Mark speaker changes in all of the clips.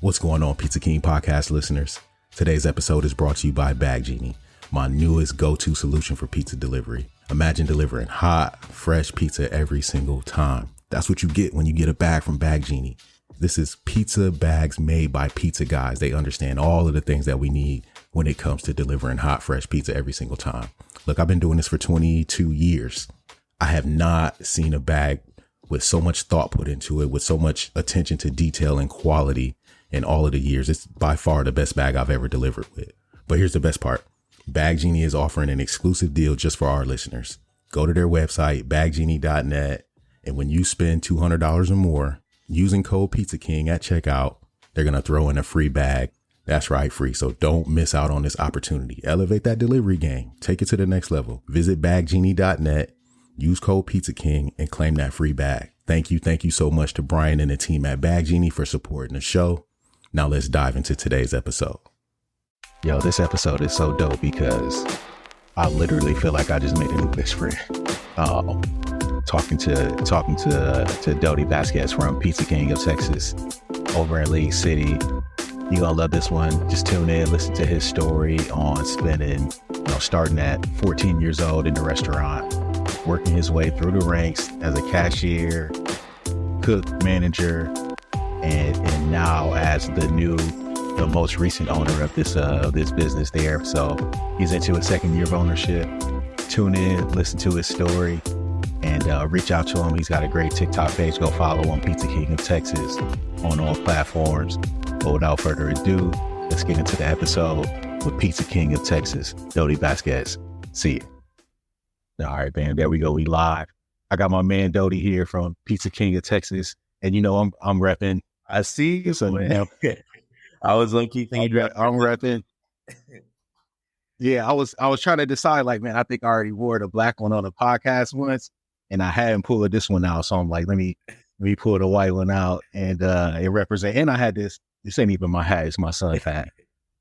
Speaker 1: What's going on, Pizza King podcast listeners? Today's episode is brought to you by Bag Genie, my newest go-to solution for pizza delivery. Imagine delivering hot, fresh pizza every single time. That's what you get when you get a bag from Bag Genie. This is pizza bags made by pizza guys. They understand all of the things that we need when it comes to delivering hot, fresh pizza every single time. Look, I've been doing this for 22 years. I have not seen a bag with so much thought put into it, with so much attention to detail and quality in all of the years. It's by far the best bag I've ever delivered with. But here's the best part. Bag Genie is offering an exclusive deal just for our listeners. Go to their website, baggenie.net, and when you spend $200 or more using code Pizza King at checkout, they're going to throw in a free bag. That's right, free. So don't miss out on this opportunity. Elevate that delivery game. Take it to the next level. Visit baggenie.net, use code Pizza King, and claim that free bag. Thank you so much to Brian and the team at Bag Genie for supporting the show. Now let's dive into today's episode. Yo, this episode is so dope because I literally feel like I just made a new best friend. Talking to Dodi Vasquez from Pizza King of Texas over in League City. You're gonna love this one. Just tune in, listen to his story on starting at 14 years old in the restaurant, working his way through the ranks as a cashier, cook, manager, and now as the most recent owner of this business there. So he's into his second year of ownership. Tune in, listen to his story, and reach out to him. He's got a great TikTok page. Go follow him, Pizza King of Texas, on all platforms. But without further ado, let's get into the episode with Pizza King of Texas, Dodi Vasquez. See you. All right, man, there we go. We live. I got my man Dodi here from Pizza King of Texas, and I'm repping.
Speaker 2: I see you.
Speaker 1: So man,
Speaker 2: I was lucky thinking
Speaker 1: I'm repping. Yeah, I was trying to decide, like, man, I think I already wore the black one on the podcast once, and I hadn't pulled this one out. So I'm like, let me pull the white one out and it represent. And I had this ain't even my hat, it's my son's hat.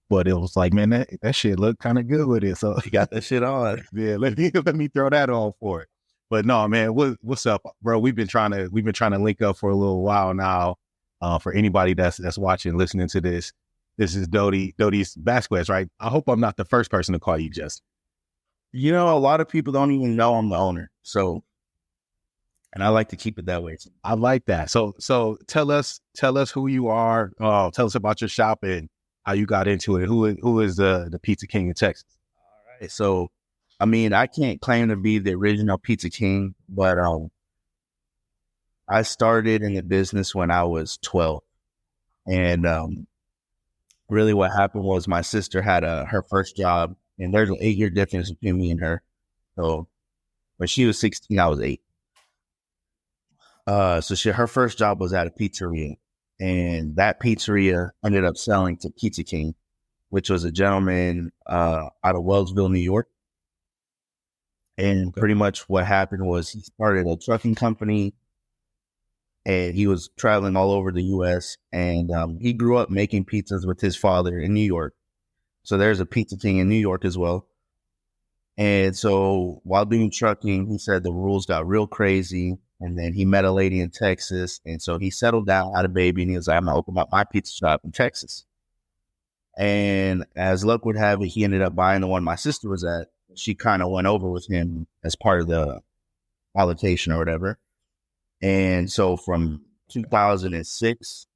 Speaker 1: But it was like, man, that shit looked kind of good with it. So
Speaker 2: you got that shit on.
Speaker 1: Yeah, let me throw that on for it. But no, man, what's up, bro? We've been trying to link up for a little while now. For anybody that's watching, listening to this is Dodi Vasquez, right? I hope I'm not the first person to call you Justin.
Speaker 2: A lot of people don't even know I'm the owner. So, and I like to keep it that way.
Speaker 1: I like that. So tell us who you are. Tell us about your shop and how you got into it. Who is the Pizza King of Texas?
Speaker 2: All right. So, I mean, I can't claim to be the original Pizza King, but I started in the business when I was 12. And really what happened was my sister had her first job, and there's an 8-year difference between me and her. So when she was 16, I was 8. Her first job was at a pizzeria, and that pizzeria ended up selling to Pizza King, which was a gentleman out of Wellsville, New York. And pretty much what happened was he started a trucking company, and he was traveling all over the U.S. And he grew up making pizzas with his father in New York. So there's a Pizza King in New York as well. And so while doing trucking, he said the rules got real crazy. And then he met a lady in Texas. And so he settled down, had a baby, and he was like, I'm going to open up my pizza shop in Texas. And as luck would have it, he ended up buying the one my sister was at. She kind of went over with him as part of the allocation or whatever. And so from 2006,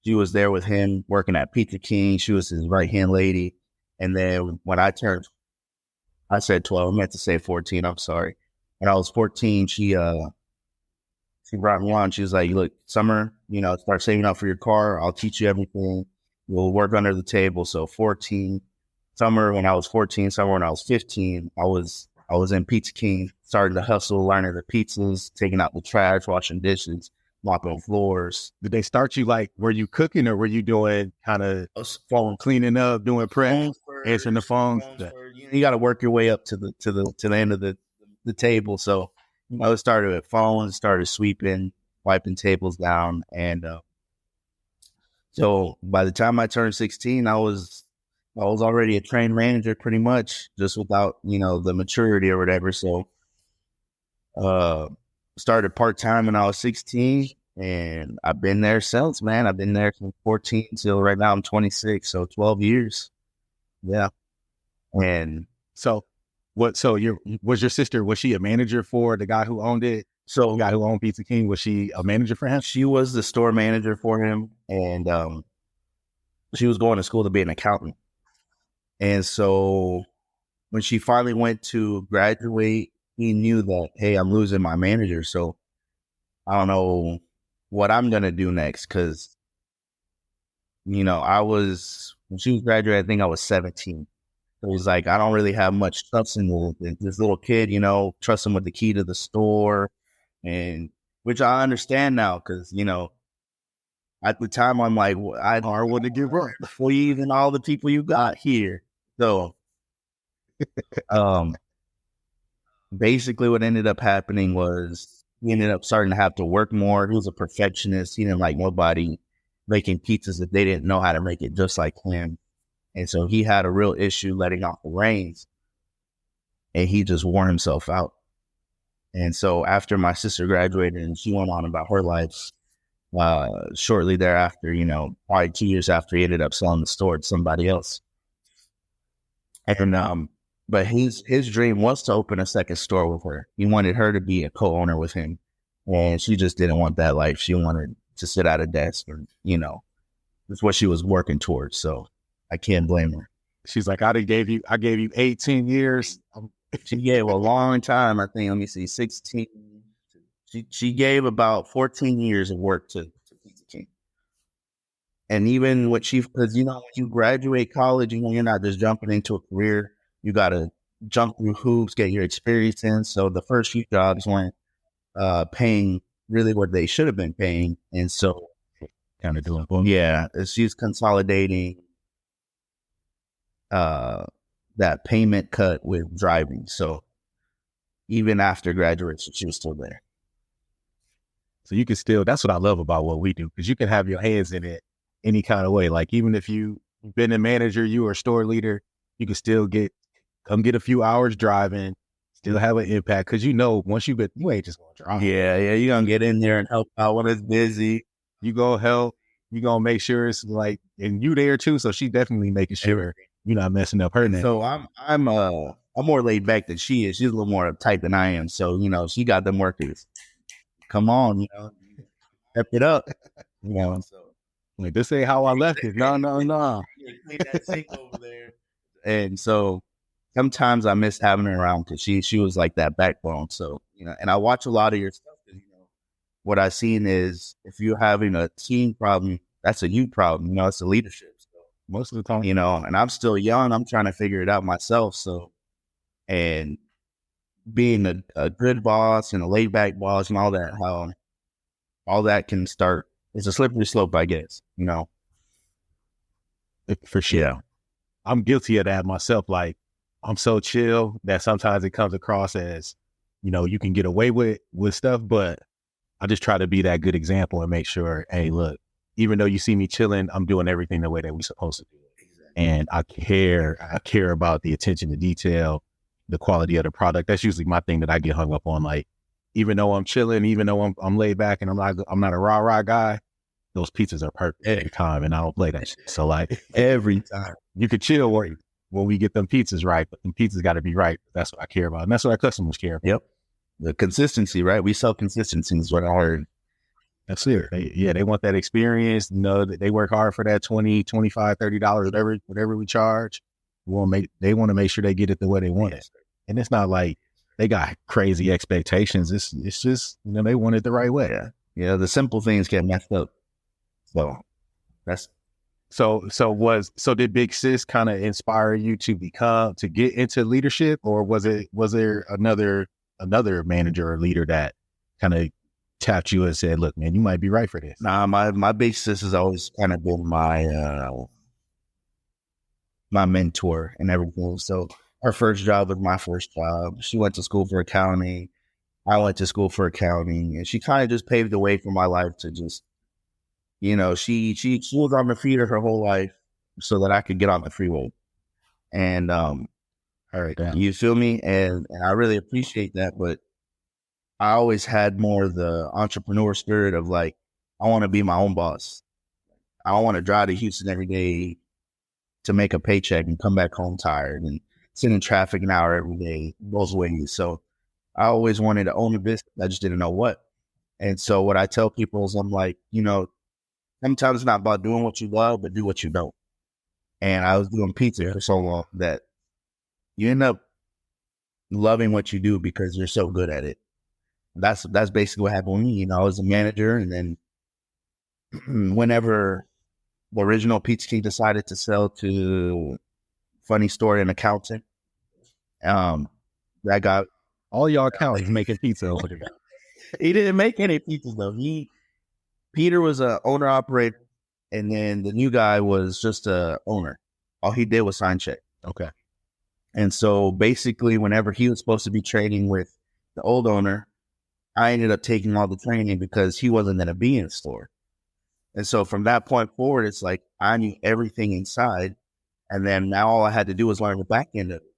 Speaker 2: she was there with him working at Pizza King. She was his right-hand lady. And then when I said 12, I meant to say 14. I'm sorry. When I was 14, she brought me on. She was like, look, Summer, start saving up for your car. I'll teach you everything. We'll work under the table. So 14, summer when I was 14, summer when I was 15, I was in Pizza King, starting to hustle, learning the pizzas, taking out the trash, washing dishes, mopping floors.
Speaker 1: Did they start you were you cooking or were you doing kind of cleaning up, doing prep, answering the phone?
Speaker 2: You got to work your way up to the end of the table. So I started with phones, started sweeping, wiping tables down, and so by the time I turned 16, I was already a trained manager pretty much, just without, the maturity or whatever. So started part-time when I was 16, And I've been there since, man. I've been there from 14 till right now I'm 26, so 12 years. Yeah. And
Speaker 1: So what? So was your sister? Was she a manager for the guy who owned it?
Speaker 2: so
Speaker 1: The guy who owned Pizza King, was she a manager for him?
Speaker 2: she was the store manager for him, and she was going to school to be an accountant. And so when she finally went to graduate, he knew that, hey, I'm losing my manager. So I don't know what I'm going to do next. Cause, when she was graduating, I think I was 17. So he's like, I don't really have much trust in this little kid, trust him with the key to the store. And which I understand now. Cause, at the time I'm like, I don't want to give up for you, even all the people you got here. So, basically what ended up happening was he ended up starting to have to work more. He was a perfectionist. He didn't like nobody making pizzas if they didn't know how to make it just like him. And so he had a real issue letting off the reins, and he just wore himself out. And so after my sister graduated and she went on about her life, shortly thereafter, probably 2 years after, he ended up selling the store to somebody else. And but his dream was to open a second store with her. He wanted her to be a co-owner with him, and she just didn't want that life. She wanted to sit at a desk, or that's what she was working towards. So I can't blame her.
Speaker 1: She's like, I gave you 18 years.
Speaker 2: She gave a long time. I think, let me see, 16. She gave about 14 years of work to Pizza King. And even when because when you graduate college, you're not just jumping into a career. You got to jump through hoops, get your experience in. So the first few jobs weren't paying really what they should have been paying. And so
Speaker 1: kind of doing boom.
Speaker 2: Yeah, she's consolidating that payment cut with driving. So even after graduation, she was still there.
Speaker 1: So you can still, that's what I love about what we do, because you can have your hands in it any kind of way. Like even if you've been a manager, you are a store leader, you can still come get a few hours driving, still have an impact. Cause once you ain't just gonna drive.
Speaker 2: Yeah. You're gonna get in there and help out when it's busy.
Speaker 1: You gonna help, you gonna make sure it's like, and you there too. So she definitely making sure you're not messing up her name.
Speaker 2: So I'm more laid back than she is. She's a little more uptight than I am. So, she got them workers. Come on, step it up. So
Speaker 1: like, this ain't how I left it. No.
Speaker 2: Clean that sink over there. And so sometimes I miss having her around because she was like that backbone. So, and I watch a lot of your stuff because, what I've seen is if you're having a team problem, that's a you problem. It's a leadership. So,
Speaker 1: most of the time,
Speaker 2: and I'm still young. I'm trying to figure it out myself. So, and being a good boss and a laid back boss and all that, how all that can start. It's a slippery slope, I guess,
Speaker 1: For sure.
Speaker 2: Yeah.
Speaker 1: I'm guilty of that myself. Like, I'm so chill that sometimes it comes across as, you can get away with stuff, but I just try to be that good example and make sure, hey, look, even though you see me chilling, I'm doing everything the way that we're supposed to do it. Exactly. And I care about the attention to detail, the quality of the product. That's usually my thing that I get hung up on. Like, even though I'm chilling, even though I'm laid back and I'm not a rah guy, those pizzas are perfect every time, and I don't play that shit. So like
Speaker 2: every time
Speaker 1: you could chill when we get them pizzas right, but them pizzas got to be right. That's what I care about, and that's what our customers care about.
Speaker 2: Yep, the consistency, right? We sell consistency is what I heard.
Speaker 1: That's it. They want that experience. They work hard for that $20, $25, $30, whatever we charge. They want to make sure they get it the way they want it, and it's not like they got crazy expectations. It's just, they want it the right way.
Speaker 2: Yeah. The simple things get messed up. So that's
Speaker 1: so did Big Sis kind of inspire you to get into leadership, or was there another manager or leader that kind of tapped you and said, look, man, you might be right for this?
Speaker 2: Nah, my big sis has always kind of been my mentor and everything. So her first job was my first job. She went to school for accounting. I went to school for accounting, and she kind of just paved the way for my life to just, she was on the feeder her whole life so that I could get on the freeway. And,
Speaker 1: all right,
Speaker 2: you feel me? And I really appreciate that. But I always had more the entrepreneur spirit of like, I want to be my own boss. I don't want to drive to Houston every day to make a paycheck and come back home tired and sit in traffic an hour every day, both ways. So I always wanted to own a business. I just didn't know what. And so what I tell people is I'm like, sometimes it's not about doing what you love, but do what you don't. And I was doing pizza for so long that you end up loving what you do because you're so good at it. That's basically what happened with me. I was a manager, and then whenever the original Pizza King decided to sell to, funny story, an accountant, that guy,
Speaker 1: all y'all accountants making pizza over there.
Speaker 2: He didn't make any pizzas though. Peter was a owner operator, and then the new guy was just a owner. All he did was sign check.
Speaker 1: Okay.
Speaker 2: And so basically, whenever he was supposed to be trading with the old owner, I ended up taking all the training because he wasn't going to be in the store. And so from that point forward, it's like I knew everything inside. And then now all I had to do was learn the back end of it.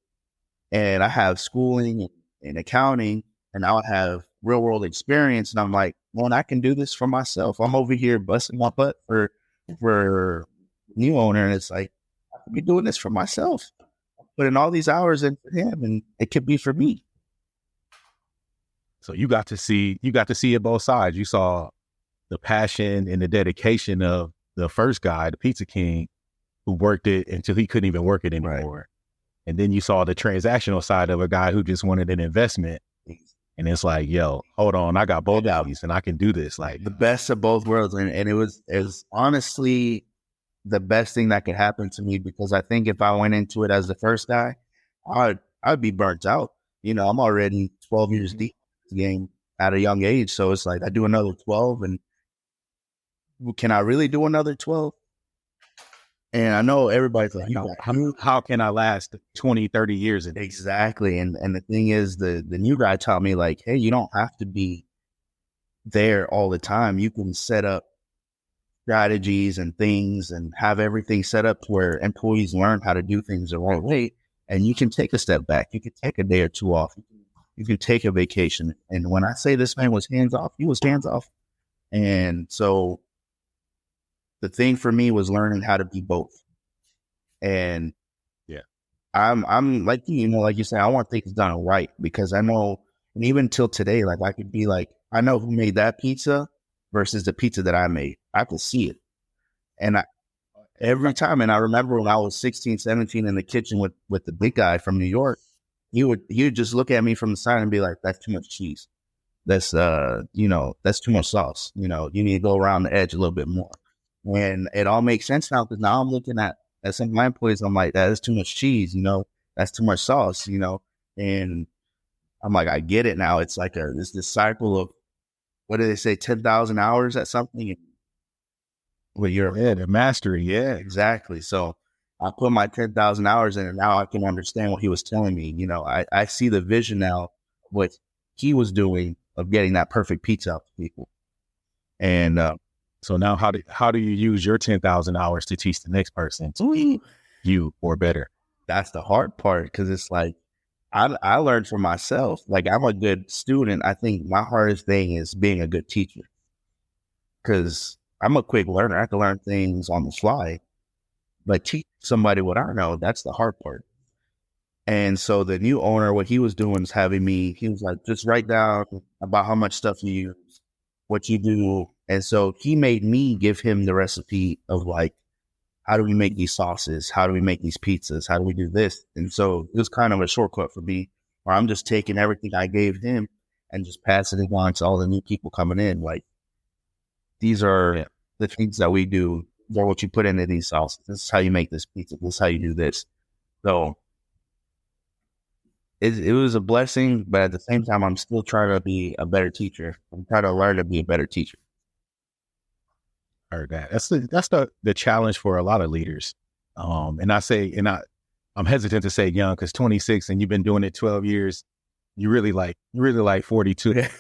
Speaker 2: And I have schooling and accounting, and now I have real world experience. And I'm like, well, I can do this for myself. I'm over here busting my butt for new owner. And it's like, I could be doing this for myself, putting all these hours in for him, and it could be for me.
Speaker 1: So you got to see it both sides. You saw the passion and the dedication of the first guy, the Pizza King, who worked it until he couldn't even work it anymore. Right. And then you saw the transactional side of a guy who just wanted an investment. And it's like, yo, hold on, I got both of these and I can do this. Like
Speaker 2: the best of both worlds. And it was honestly the best thing that could happen to me, because I think if I went into it as the first guy, I'd be burnt out. I'm already 12 years deep in the game at a young age. So it's like I do another 12, and can I really do another 12? And I know everybody's like,
Speaker 1: how can I last 20, 30 years?
Speaker 2: Exactly. And the thing is, the new guy taught me, like, hey, you don't have to be there all the time. You can set up strategies and things and have everything set up where employees learn how to do things the right way. And you can take a step back. You can take a day or two off. You can take a vacation. And when I say this man was hands off, he was hands off. And so the thing for me was learning how to be both. And
Speaker 1: yeah,
Speaker 2: I'm like like you said, I want things done right, because I know, and even till today, like I could be like, I know who made that pizza versus the pizza that I made. I could see it. And every time, and I remember when I was 16, 17 in the kitchen with the big guy from New York, he would just look at me from the side and be like, that's too much cheese. That's that's too much sauce. You need to go around the edge a little bit more. And it all makes sense now, because now I'm looking at some of my employees. I'm like, that is too much cheese, that's too much sauce, and I'm like, I get it now. It's like this cycle of, what do they say, 10,000 hours at something?
Speaker 1: The mastery. Yeah,
Speaker 2: exactly. So I put my 10,000 hours in, and now I can understand what he was telling me. I see the vision now, what he was doing of getting that perfect pizza out to people. And,
Speaker 1: so now how do you use your 10,000 hours to teach the next person to be you or better?
Speaker 2: That's the hard part, because it's like, I learned for myself. Like, I'm a good student. I think my hardest thing is being a good teacher, because I'm a quick learner. I can learn things on the fly, but teach somebody what I know, that's the hard part. And so the new owner, what he was doing is he was like, just write down about how much stuff you use, what you do. And so he made me give him the recipe of, like, how do we make these sauces? How do we make these pizzas? How do we do this? And so it was kind of a shortcut for me, where I'm just taking everything I gave him and just passing it on to all the new people coming in. Like, these are the things that we do. Or what you put into these sauces. This is how you make this pizza. This is how you do this. So it was a blessing, but at the same time, I'm still trying to be a better teacher. I'm trying to learn to be a better teacher.
Speaker 1: Heard that. That's the challenge for a lot of leaders. I'm hesitant to say young, because 26 and you've been doing it 12 years. You really like 42.
Speaker 2: It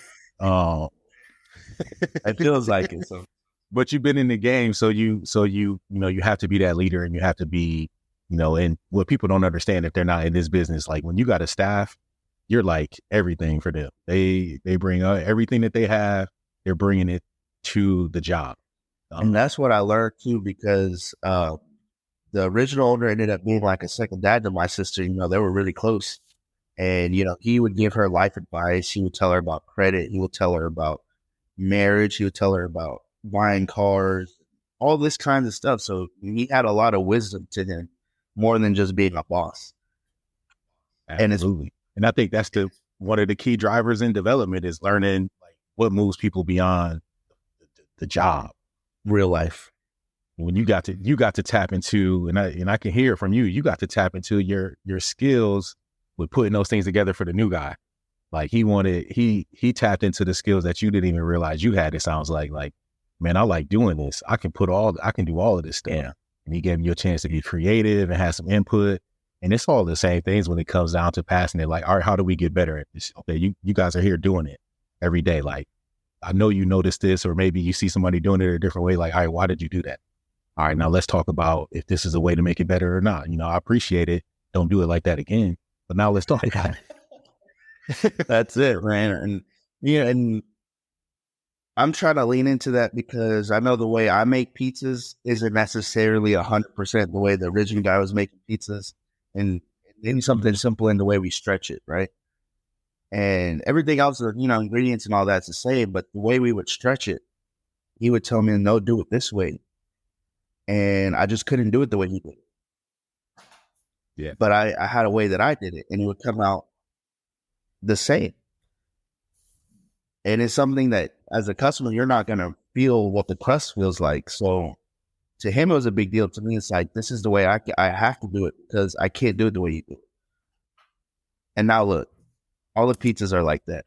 Speaker 2: feels like it. So,
Speaker 1: but you've been in the game, so you have to be that leader, and you have to be, and what people don't understand if they're not in this business, like when you got a staff, you're like everything for them. They bring everything that they have. They're bringing it to the job.
Speaker 2: And that's what I learned too, because the original owner ended up being like a second dad to my sister. You know, they were really close. And, you know, he would give her life advice. He would tell her about credit. He would tell her about marriage. He would tell her about buying cars, all this kind of stuff. So he had a lot of wisdom to him, more than just being a boss.
Speaker 1: Absolutely. And I think that's one of the key drivers in development is learning like what moves people beyond the job.
Speaker 2: Real life.
Speaker 1: When you got to tap into, and I can hear from you, you got to tap into your skills with putting those things together for the new guy. Like he tapped into the skills that you didn't even realize you had. It sounds like, man, I like doing this. I can do all of this stuff.
Speaker 2: Yeah.
Speaker 1: And he gave you a chance to be creative and have some input. And it's all the same things when it comes down to passing it. Like, all right, how do we get better at this? Okay, you guys are here doing it every day. Like, I know you noticed this, or maybe you see somebody doing it a different way. Like, all right, why did you do that? All right, now let's talk about if this is a way to make it better or not. You know, I appreciate it. Don't do it like that again. But now let's talk about
Speaker 2: it. That's it, man. And yeah, and I'm trying to lean into that because I know the way I make pizzas isn't necessarily 100% the way the original guy was making pizzas. And maybe something simple in the way we stretch it, right? And everything else, you know, ingredients and all that's the same, but the way we would stretch it, he would tell me, no, do it this way. And I just couldn't do it the way he did it.
Speaker 1: Yeah.
Speaker 2: But I had a way that I did it, and it would come out the same. And it's something that, as a customer, you're not going to feel what the crust feels like. So to him, it was a big deal. To me, it's like, this is the way I have to do it because I can't do it the way you do it. And now look, all the pizzas are like that.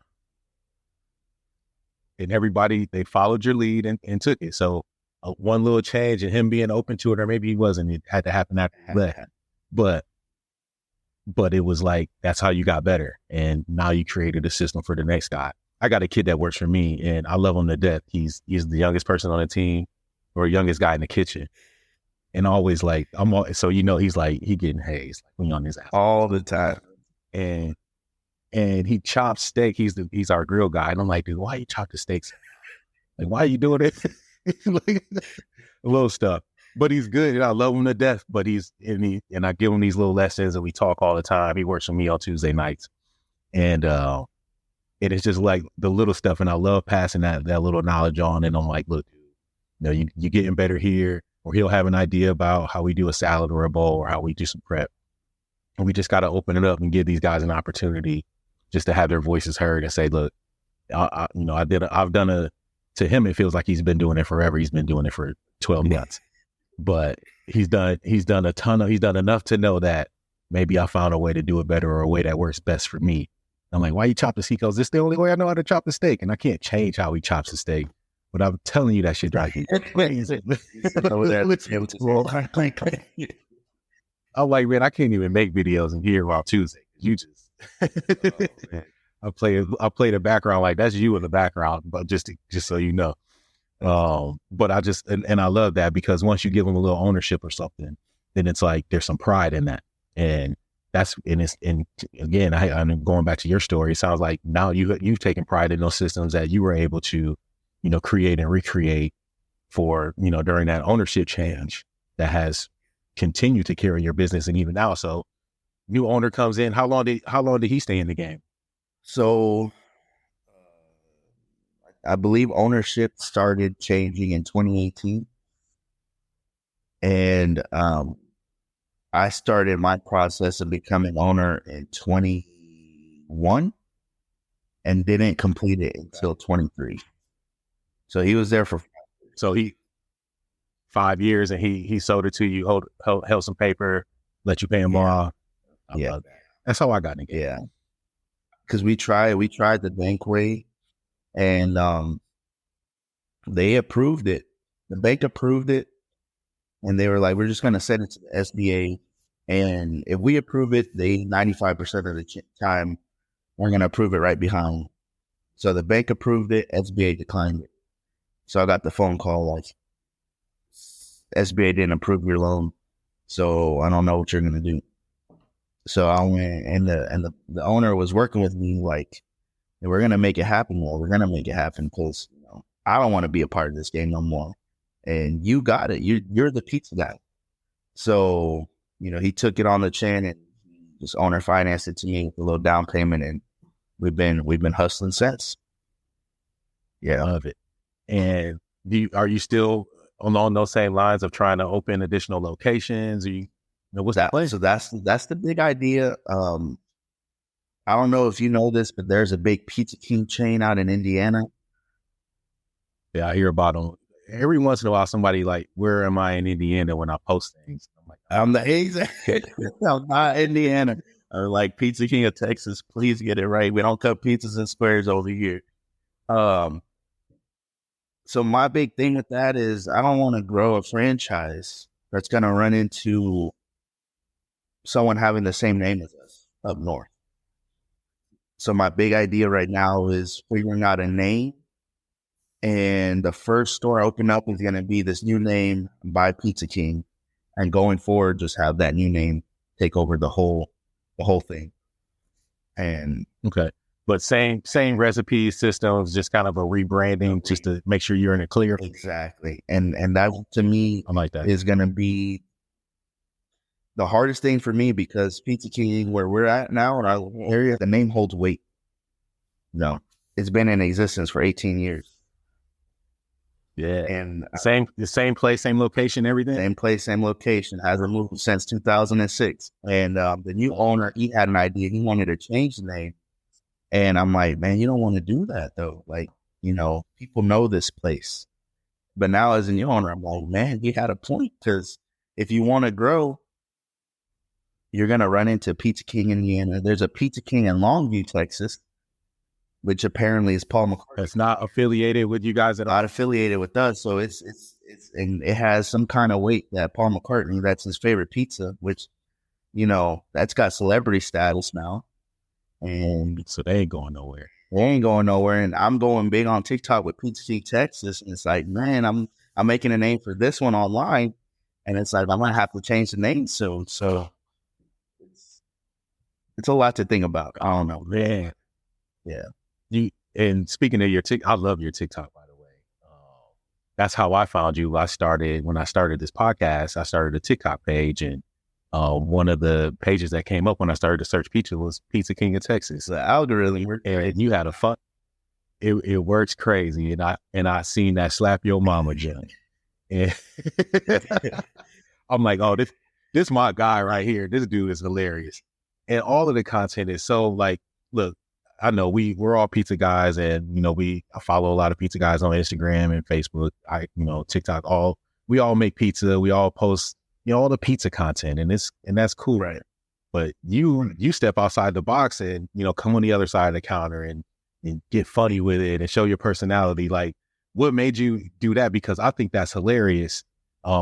Speaker 1: And everybody, they followed your lead and took it. So one little change and him being open to it, or maybe he wasn't, it had to happen after that. But it was like, that's how you got better. And now you created a system for the next guy. I got a kid that works for me and I love him to death. He's the youngest person on the team, or youngest guy in the kitchen. And always like, so, you know, he's like, he getting hazed like when you're on his ass
Speaker 2: all the time.
Speaker 1: And he chops steak. He's our grill guy. And I'm like, dude, why you chop the steaks? Like, why are you doing it? Like, little stuff. But he's good and I love him to death. But and I give him these little lessons and we talk all the time. He works for me on Tuesday nights. And it's just like the little stuff. And I love passing that little knowledge on. And I'm like, look, dude, you know, you're getting better here. Or he'll have an idea about how we do a salad or a bowl or how we do some prep. And we just got to open it up and give these guys an opportunity just to have their voices heard and say, look, to him, it feels like he's been doing it forever. He's been doing it for 12 months, but he's done enough to know that maybe I found a way to do it better or a way that works best for me. I'm like, why you chop the steak? He goes, this is the only way I know how to chop the steak. And I can't change how he chops the steak. But I'm telling you, that shit drives me crazy. I'm like, man, I can't even make videos in here while Tuesday. You just, I play the background like that's you in the background, but just so you know. But I just, and I love that because once you give them a little ownership or something, then it's like there's some pride in that, and again, I'm going back to your story. It sounds like now you've taken pride in those systems that you were able to, you know, create and recreate for, you know, during that ownership change that has continued to carry your business and even now. So new owner comes in. How long did he stay in the game?
Speaker 2: So I believe ownership started changing in 2018. And I started my process of becoming owner in 21 and didn't complete it until 23. So he was there for
Speaker 1: 5 years and he sold it to you, held some paper, let you pay him off.
Speaker 2: Yeah.
Speaker 1: That's how I got in the game.
Speaker 2: Yeah. Because we tried the bank way and they approved it. The bank approved it and they were like, we're just going to send it to the SBA. And if we approve it, they 95% of the time, we're going to approve it right behind. So the bank approved it, SBA declined it. So I got the phone call like, SBA didn't approve your loan, so I don't know what you're going to do. So I went, and the owner was working with me like, we're gonna make it happen. Well, we're gonna make it happen because I don't want to be a part of this game no more. And you got it. You're the pizza guy. So he took it on the chin and just owner financed it to me with a little down payment, and we've been hustling since.
Speaker 1: Yeah, I love it. And are you still along those same lines of trying to open additional locations? Or what's the plan?
Speaker 2: So that's the big idea. I don't know if you know this, but there's a big Pizza King chain out in Indiana.
Speaker 1: Yeah, I hear about them. Every once in a while, somebody like, where am I in Indiana when I post things? I'm like,
Speaker 2: I'm the exact. I'm not Indiana. Or like Pizza King of Texas. Please get it right. We don't cut pizzas and squares over here. So my big thing with that is I don't want to grow a franchise that's going to run into someone having the same name as us up north. So my big idea right now is figuring out a name. And the first store I open up is going to be this new name by Pizza King. And going forward, just have that new name take over the whole thing. And
Speaker 1: okay. But same recipe systems, just kind of a rebranding just to make sure you're in the clear.
Speaker 2: Exactly. And that to me
Speaker 1: I like that.
Speaker 2: Is going to be the hardest thing for me because Pizza King, where we're at now in our area, the name holds weight. No, it's been in existence for 18 years.
Speaker 1: Yeah.
Speaker 2: And
Speaker 1: the same place, same location, everything?
Speaker 2: Same place, same location. Hasn't moved since 2006. And the new owner, he had an idea. He wanted to change the name. And I'm like, man, you don't want to do that though. Like, people know this place. But now as a new owner, I'm like, man, he had a point. Because if you want to grow, you're going to run into Pizza King, Indiana. There's a Pizza King in Longview, Texas, which apparently is Paul McCartney.
Speaker 1: It's not affiliated with you guys at all?
Speaker 2: Not affiliated with us. So it's and it has some kind of weight that Paul McCartney, that's his favorite pizza, which, that's got celebrity status now. And
Speaker 1: so they ain't going nowhere.
Speaker 2: They ain't going nowhere. And I'm going big on TikTok with Pizza King Texas. And it's like, man, I'm making a name for this one online. And it's like, I might have to change the name soon. So it's a lot to think about. I don't know.
Speaker 1: Man.
Speaker 2: Yeah.
Speaker 1: And speaking of your TikTok, I love your TikTok, by the way. That's how I found you. When I started this podcast, I started a TikTok page, and one of the pages that came up when I started to search pizza was Pizza King of Texas.
Speaker 2: The algorithm,
Speaker 1: and you had a fun. It works crazy, and I seen that slap your mama joint, and I'm like, oh, this my guy right here. This dude is hilarious, and all of the content is so like, look, I know we're all pizza guys, and I follow a lot of pizza guys on Instagram and Facebook. TikTok. We all make pizza. We all post all the pizza content, and that's cool,
Speaker 2: right?
Speaker 1: But you step outside the box and come on the other side of the counter and get funny with it and show your personality. Like, what made you do that? Because I think that's hilarious.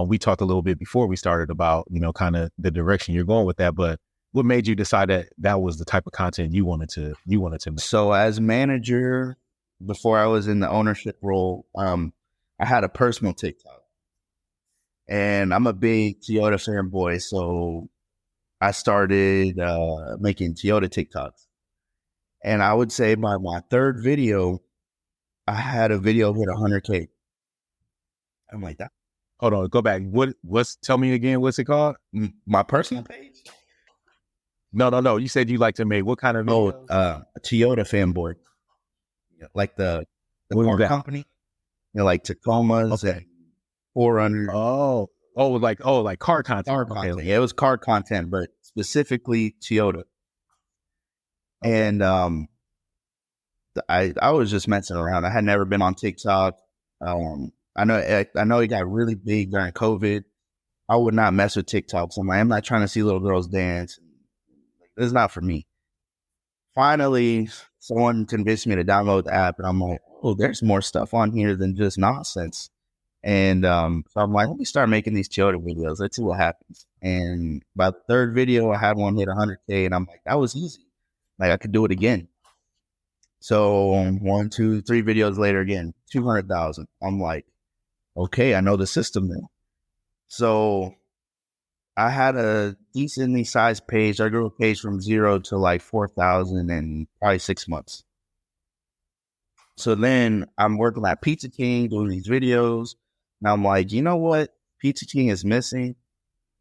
Speaker 1: We talked a little bit before we started about kind of the direction you're going with that, but what made you decide that was the type of content you wanted to make?
Speaker 2: So as manager, before I was in the ownership role, I had a personal TikTok. And I'm a big Toyota fanboy, so I started making Toyota TikToks. And I would say by my third video, I had a video hit 100K. I'm like, that.
Speaker 1: Hold on, go back. Tell me again, what's it called?
Speaker 2: My personal page?
Speaker 1: No. You said you like to make what kind of videos?
Speaker 2: A Toyota fanboy. Like the car company. Like Tacomas and 400.
Speaker 1: Like car content.
Speaker 2: Car content. Yeah, it was car content, but specifically Toyota. And I was just messing around. I had never been on TikTok. I know it got really big during COVID. I would not mess with TikTok. So I'm not trying to see little girls dance. It's not for me. Finally, someone convinced me to download the app, and I'm like, oh, there's more stuff on here than just nonsense. And so I'm like, let me start making these Toyota videos. Let's see what happens. And by the third video, I had one hit 100K, and I'm like, that was easy. Like, I could do it again. So 1, 2, 3 videos later, again, 200,000. I'm like, okay, I know the system now. So I had a decently sized page. I grew a page from 0 to like 4,000 in probably 6 months. So then I'm working at Pizza King doing these videos. And I'm like, you know what Pizza King is missing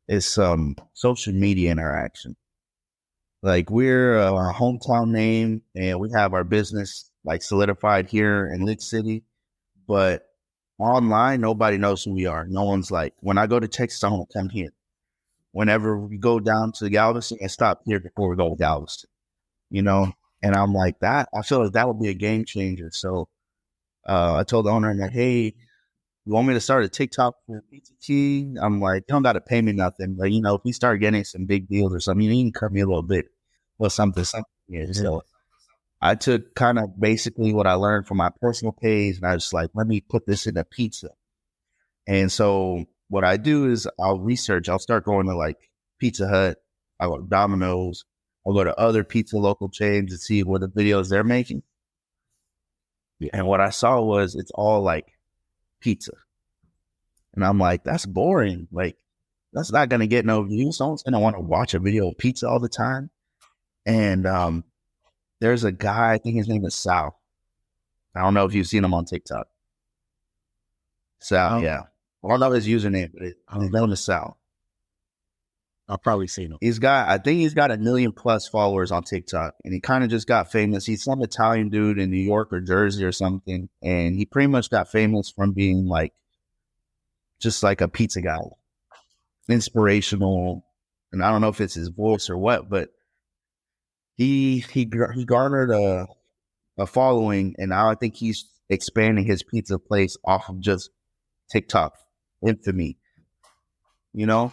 Speaker 2: is some social media interaction. Like, we're a hometown name and we have our business like solidified here in Lick City, but online, nobody knows who we are. No one's like, when I go to Texas, I want to come here. Whenever we go down to Galveston, I stop here before we go to Galveston, you know? And I'm like, that, I feel like that would be a game changer. So I told the owner, I'm like, hey, you want me to start a TikTok for Pizza King? I'm like, you don't got to pay me nothing. But, you know, if we start getting some big deals or something, you can cut me a little bit or something. Yeah. So I took kind of basically what I learned from my personal page, and I was like, let me put this in a pizza. And so what I do is I'll research. I'll start going to like Pizza Hut. I'll go to Domino's. I'll go to other pizza local chains to see what the videos they're making.
Speaker 1: Yeah.
Speaker 2: And what I saw was it's all like pizza. And I'm like, that's boring. Like, that's not going to get no views. Someone's going to want to watch a video of pizza all the time. And there's a guy, I think his name is Sal. I don't know if you've seen him on TikTok. Sal, yeah. I don't know his username, but his name is Sal.
Speaker 1: I've probably seen him.
Speaker 2: I think he's got 1 million plus followers on TikTok, and he kind of just got famous. He's some Italian dude in New York or Jersey or something, and he pretty much got famous from being like, just like a pizza guy, inspirational. And I don't know if it's his voice or what, but he garnered a following, and now I think he's expanding his pizza place off of just TikTok infamy, you know?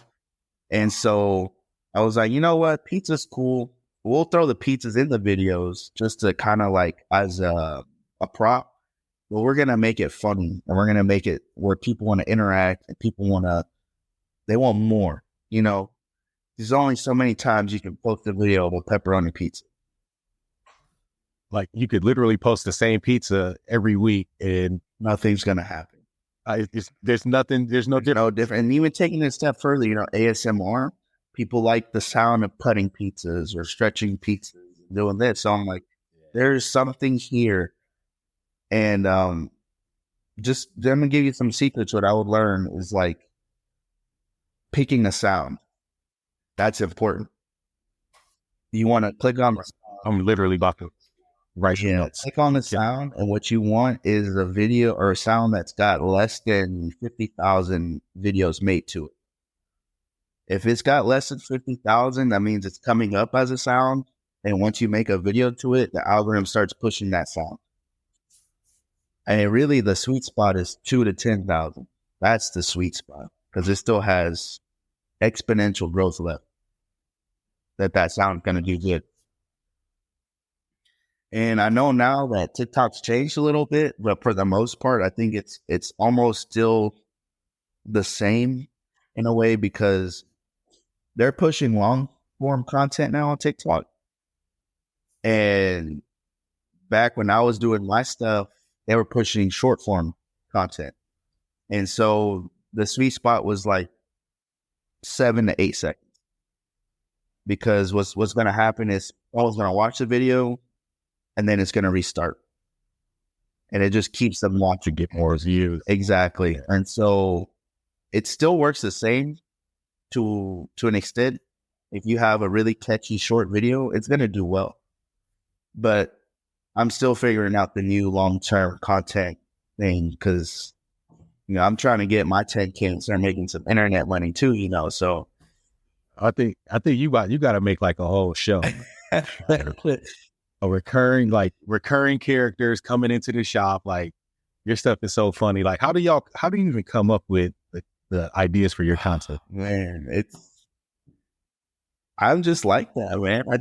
Speaker 2: And so I was like, you know what? Pizza's cool. We'll throw the pizzas in the videos just to kind of like as a prop, but we're going to make it funny, and we're going to make it where people want to interact and they want more, you know? There's only so many times you can post a video of a pepperoni pizza.
Speaker 1: Like, you could literally post the same pizza every week and
Speaker 2: nothing's going to happen.
Speaker 1: There's no different.
Speaker 2: And even taking it a step further, you know, ASMR, people like the sound of putting pizzas or stretching pizzas and doing this. So I'm like, there's something here. And just I'm going to give you some secrets. What I would learn is like picking a sound. That's important. You want to click on the sound.
Speaker 1: I'm literally about to write notes.
Speaker 2: Click on the sound, and what you want is a video or a sound that's got less than 50,000 videos made to it. If it's got less than 50,000, that means it's coming up as a sound. And once you make a video to it, the algorithm starts pushing that sound. And really, the sweet spot is 2 to 10,000. That's the sweet spot, because it still has exponential growth left. That sound's going to do good. And I know now that TikTok's changed a little bit, but for the most part, I think it's almost still the same in a way, because they're pushing long form content now on TikTok. And back when I was doing my stuff, they were pushing short form content. And so the sweet spot was like 7 to 8 seconds. Because what's going to happen is I was going to watch the video, and then it's going to restart. And it just keeps them watching,
Speaker 1: get more views.
Speaker 2: Exactly.
Speaker 1: Yeah.
Speaker 2: And so it still works the same to an extent. If you have a really catchy short video, it's going to do well. But I'm still figuring out the new long-term content thing, because, you know, I'm trying to get my 10K and start making some internet money too, you know, so.
Speaker 1: I think you got to make like a whole show. A recurring characters coming into the shop. Like, your stuff is so funny. Like, how do you even come up with the ideas for your content?
Speaker 2: Man, I'm just like that, man. I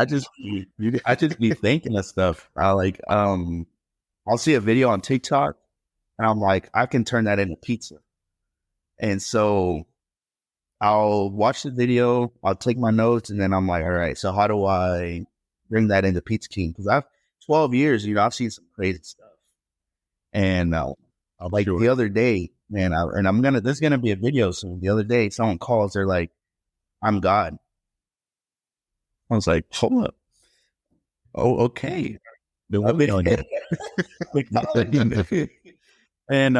Speaker 2: just be thinking of stuff. I'll see a video on TikTok, and I'm like, I can turn that into pizza. And so I'll watch the video, I'll take my notes, and then I'm like, all right, so how do I bring that into Pizza King? Because I've 12 years, you know, I've seen some crazy stuff. And the other day, man, there's gonna be a video soon. The other day, someone calls, they're like, I'm God. I was like, hold up. Oh, okay.
Speaker 1: Been waiting on you.
Speaker 2: And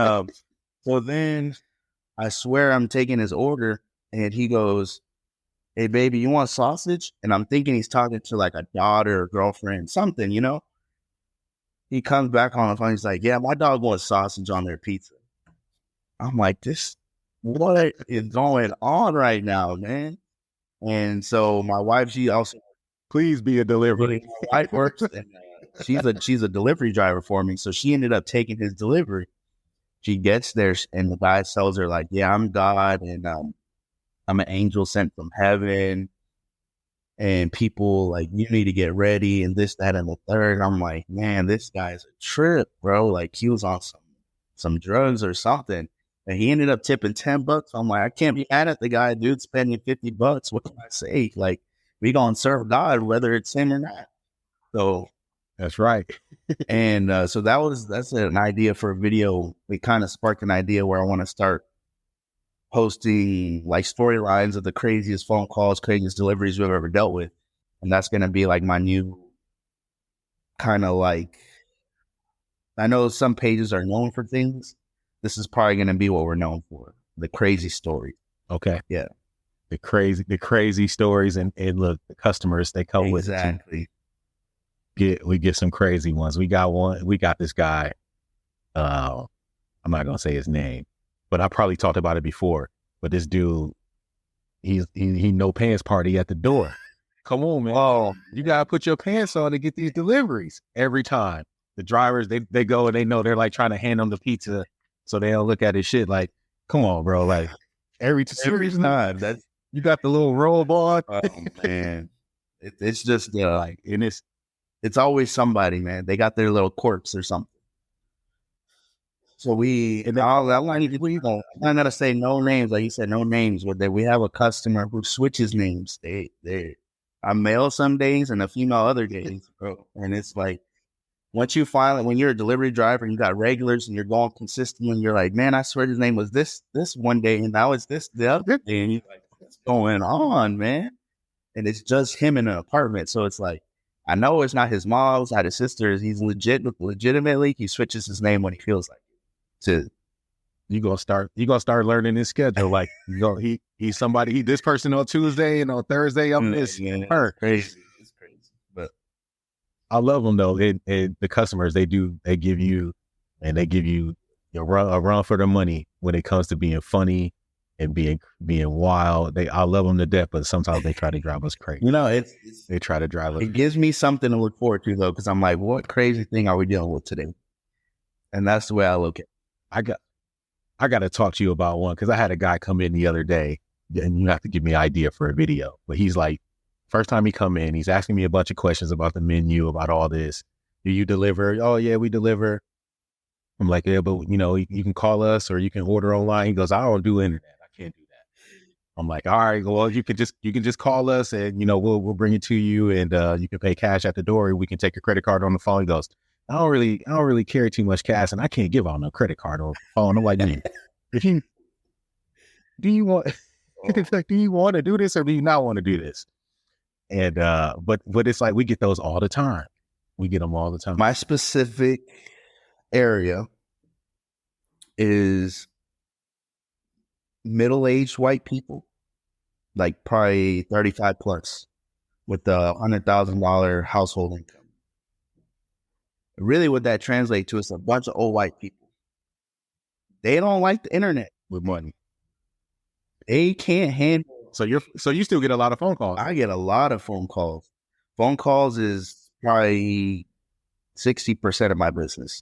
Speaker 2: so then I swear I'm taking his order, and he goes, "Hey, baby, you want sausage?" And I'm thinking he's talking to like a daughter or girlfriend, something, you know? He comes back on the phone. He's like, "Yeah, my dog wants sausage on their pizza." I'm like, what is going on right now, man? And so my wife, she also,
Speaker 1: Please be a delivery.
Speaker 2: my wife works, and she's a delivery driver for me. So she ended up taking his delivery. She gets there, and the guy tells her like, "Yeah, I'm God, and I'm an angel sent from heaven, and people like you need to get ready, and this, that, and the third." I'm like, man, this guy's a trip, bro. Like he was on some drugs or something, and he ended up tipping $10. I'm like, I can't be mad at the guy, dude, spending $50. What can I say? Like, we gonna serve God whether it's him or not. So
Speaker 1: That's right.
Speaker 2: and so that's an idea for a video. It kind of sparked an idea where I want to start posting like storylines of the craziest phone calls, craziest deliveries we've ever dealt with. And that's going to be like my new kind of like, I know some pages are known for things. This is probably going to be what we're known for. The crazy story.
Speaker 1: Okay.
Speaker 2: Yeah.
Speaker 1: The crazy stories, and look, the customers, they come with
Speaker 2: Exactly.
Speaker 1: We get some crazy ones. We got this guy. I'm not gonna say his name, but I probably talked about it before. But this dude, he no pants party at the door. Come on, man.
Speaker 2: Oh,
Speaker 1: You gotta put your pants on to get these deliveries every time. The drivers, they go and they know they're like trying to hand them the pizza, so they don't look at his shit like, come on, bro. Like every
Speaker 2: time. That's
Speaker 1: you got the little robe on.
Speaker 2: oh man, it's just
Speaker 1: Like, and
Speaker 2: it's always somebody, man. They got their little quirks or something. So I'm not gonna say no names, like you said, no names. But we have a customer who switches names. I'm male some days and a female other days, bro. And it's like once you finally, when you're a delivery driver and you got regulars and you're going consistently, you're like, man, I swear his name was this one day, and now it's this the other day, and you're like, what's going on, man? And it's just him in an apartment, so it's like, I know it's not his mom, it's not his sisters. He's legitimately, he switches his name when he feels like it.
Speaker 1: you gonna start learning his schedule. Like, he's somebody, this person on Tuesday, and on Thursday I'm this her.
Speaker 2: Crazy. It's crazy. But
Speaker 1: I love them though. And the customers, they give you a run for their money when it comes to being funny and being wild. I love them to death, but sometimes they try to drive us crazy.
Speaker 2: you know,
Speaker 1: They try to drive us.
Speaker 2: it gives me something to look forward to though, because I'm like, what crazy thing are we dealing with today? And that's the way I look at it.
Speaker 1: I got to talk to you about one, because I had a guy come in the other day, and you have to give me an idea for a video. But he's like, first time he come in, he's asking me a bunch of questions about the menu, about all this. Do you deliver? Oh yeah, we deliver. I'm like, yeah, but you can call us or you can order online. He goes, I don't do internet. I can't do that. I'm like, all right, well, you can just call us, and we'll bring it to you, and you can pay cash at the door. We can take your credit card on the phone. He goes, I don't really carry too much cash, and I can't give out no credit card or phone. I'm like, do you want do you want to do this, or do you not want to do this? And but it's like we get those all the time. We get them all the time.
Speaker 2: My specific area is middle-aged white people, like probably 35 plus, with a $100,000 household income. Really, what that translates to is a bunch of old white people. They don't like the internet
Speaker 1: With money.
Speaker 2: They can't handle.
Speaker 1: So you still get a lot of phone calls.
Speaker 2: I get a lot of phone calls. Phone calls is probably 60% of my business.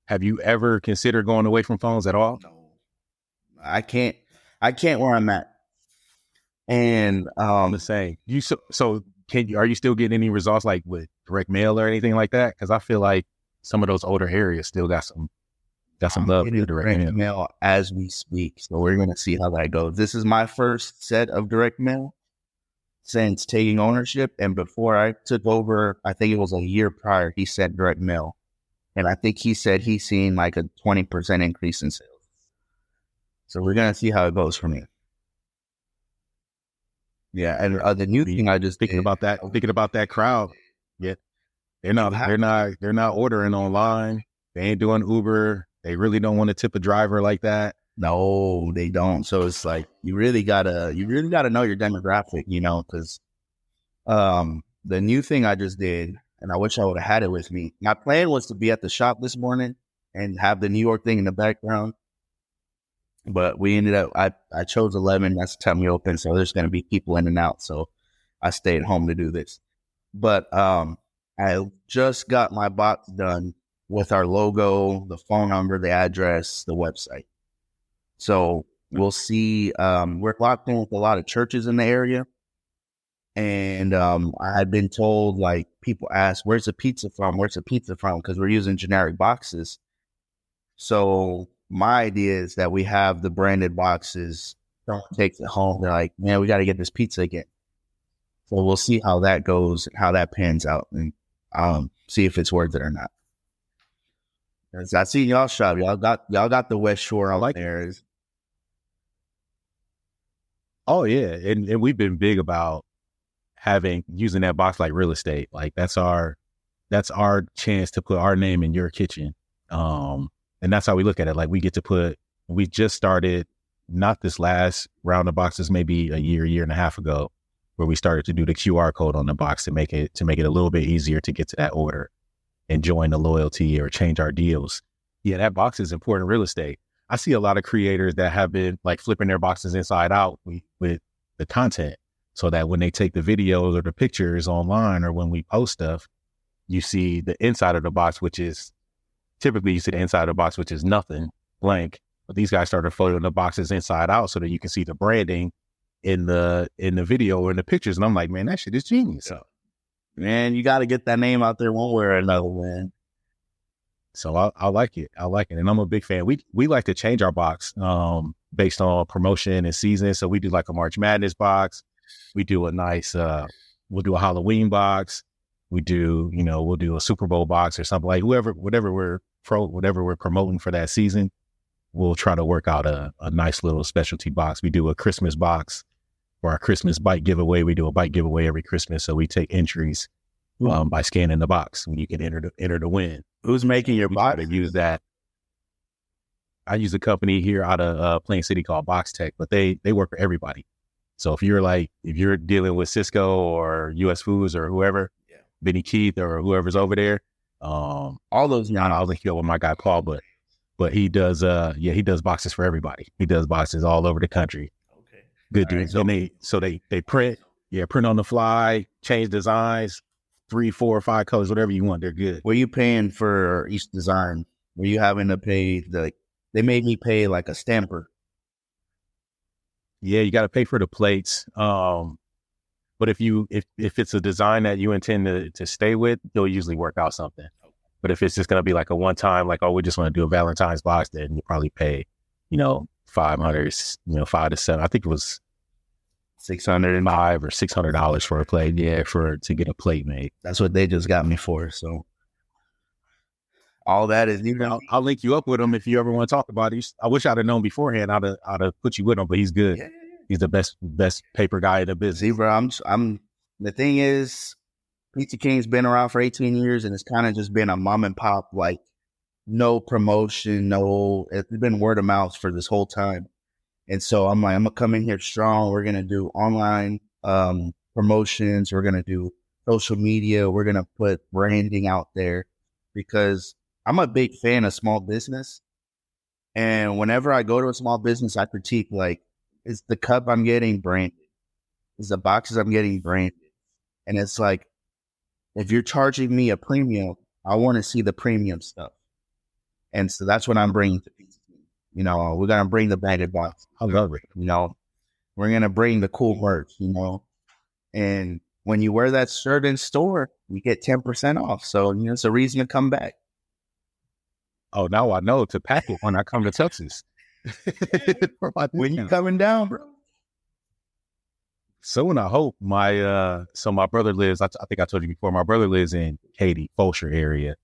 Speaker 1: Have you ever considered going away from phones at all?
Speaker 2: No, I can't where I'm at. And
Speaker 1: I'm the same. Are you still getting any results like with direct mail or anything like that? Because I feel like some of those older areas still got some love for direct
Speaker 2: mail as we speak. So we're going to see how that goes. This is my first set of direct mail since taking ownership. And before I took over, I think it was a year prior, he sent direct mail. And I think he said he's seen like a 20% increase in sales. So we're going to see how it goes from here. Yeah, and the new thing I just
Speaker 1: thinking
Speaker 2: did,
Speaker 1: about that crowd. Yeah, they're not ordering online. They ain't doing Uber. They really don't want to tip a driver like that.
Speaker 2: no, they don't. So it's like you really gotta know your demographic, because the new thing I just did, and I wish I would have had it with me. My plan was to be at the shop this morning and have the New York thing in the background. But we ended up, I chose 11. That's the time we open. So there's going to be people in and out. So I stayed home to do this. But I just got my box done with our logo, the phone number, the address, the website. So we'll see. We're locked in with a lot of churches in the area. And I had been told, like, people ask, where's the pizza from? Where's the pizza from? Because we're using generic boxes. So my idea is that we have the branded boxes. Someone takes it home. They're like, man, we got to get this pizza again. So we'll see how that goes and how that pans out, and see if it's worth it or not. I see y'all shop. Y'all got the West Shore out there.
Speaker 1: Oh yeah, and we've been big about using that box like real estate. Like that's our chance to put our name in your kitchen. And that's how we look at it. Like we just started, not this last round of boxes, maybe a year and a half ago, where we started to do the QR code on the box to make it a little bit easier to get to that order and join the loyalty or change our deals. Yeah, that box is important real estate. I see a lot of creators that have been like flipping their boxes inside out with the content, so that when they take the videos or the pictures online, or when we post stuff, you see the inside of the box, which is typically you see the inside of the box, which is nothing, blank. But these guys started folding the boxes inside out so that you can see the branding in the video or in the pictures. And I'm like, man, that shit is genius. So,
Speaker 2: man, you got to get that name out there one way or another, man.
Speaker 1: So I like it. And I'm a big fan. We like to change our box based on promotion and season. So we do like a March Madness box. We do a nice, we'll do a Halloween box. We'll do a Super Bowl box or something, like whatever we're promoting for that season. We'll try to work out a nice little specialty box. We do a Christmas box for our Christmas bike giveaway. We do a bike giveaway every Christmas. So we take entries by scanning the box, when you can enter the win.
Speaker 2: Who's making your box?
Speaker 1: To use that. I use a company here out of Plain City called Box Tech, but they work for everybody. So if you're dealing with Cisco or US Foods or whoever, Benny Keith or whoever's over there,
Speaker 2: all those,
Speaker 1: I'll link you up with my guy Paul, but he does he does boxes for everybody. He does boxes all over the country.
Speaker 2: Okay.
Speaker 1: Good dude. Right, so they print on the fly, change designs, 3, 4, or 5 colors, whatever you want. They're good.
Speaker 2: What are you paying for each design? Were you having to pay they made me pay like a stamper?
Speaker 1: Yeah, you got to pay for the plates. But if it's a design that you intend to stay with, they'll usually work out something. But if it's just going to be like a one time, like, oh, we just want to do a Valentine's box, then you probably pay, $500, $5 to $7. I think it was $605 or $600 for a plate. Yeah, to get a plate made.
Speaker 2: That's what they just got me for. So all that is,
Speaker 1: I'll link you up with him if you ever want to talk about it. I wish I'd have known beforehand. I'd have put you with him, but he's good. Yeah. He's the best paper guy in the business.
Speaker 2: See, bro, the thing is, Pizza King's been around for 18 years, and it's kind of just been a mom and pop, like, no promotion, it's been word of mouth for this whole time. And so I'm like, I'm going to come in here strong. We're going to do online promotions. We're going to do social media. We're going to put branding out there, because I'm a big fan of small business. And whenever I go to a small business, I critique, like, is the cup I'm getting branded? Is the boxes I'm getting branded? And it's like, if you're charging me a premium, I want to see the premium stuff. And so that's what I'm bringing to Pizza King. We're going to bring the branded box.
Speaker 1: I love it.
Speaker 2: We're going to bring the cool merch, and when you wear that shirt in store, we get 10% off. So, it's a reason to come back.
Speaker 1: Oh, now I know to pack it when I come to Texas.
Speaker 2: When you coming down, bro?
Speaker 1: Soon, I hope. My brother lives, I think I told you before, my brother lives in Katy, Fulshear area.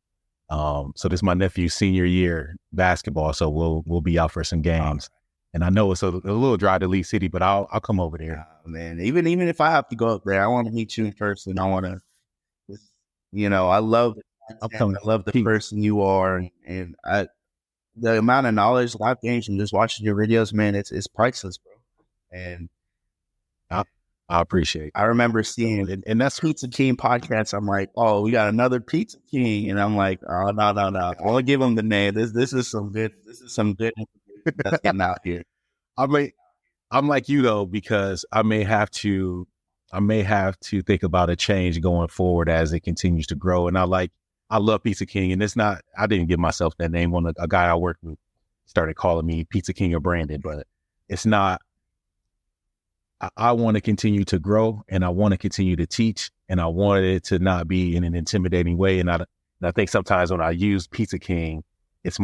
Speaker 1: So this is my nephew's senior year basketball. So we'll be out for some games. And I know it's a little dry to Lee City, but I'll come over there.
Speaker 2: Man, even if I have to go up there, I want to meet you in person. I want to, I love the content, I love the person you are, and the amount of knowledge that I've gained from just watching your videos, man, it's priceless, bro. And
Speaker 1: I appreciate it.
Speaker 2: I remember seeing, and that's Pizza King podcast. I'm like, oh, we got another Pizza King, and I'm like, oh, no. I want to give him the name. This is some good information that's getting out here.
Speaker 1: I'm like you though, because I may have to think about a change going forward as it continues to grow. And I love Pizza King, and I didn't give myself that name. When a guy I worked with started calling me Pizza King or Brandon, but it's not. I want to continue to grow, and I want to continue to teach, and I want it to not be in an intimidating way. And I think sometimes when I use Pizza King, it's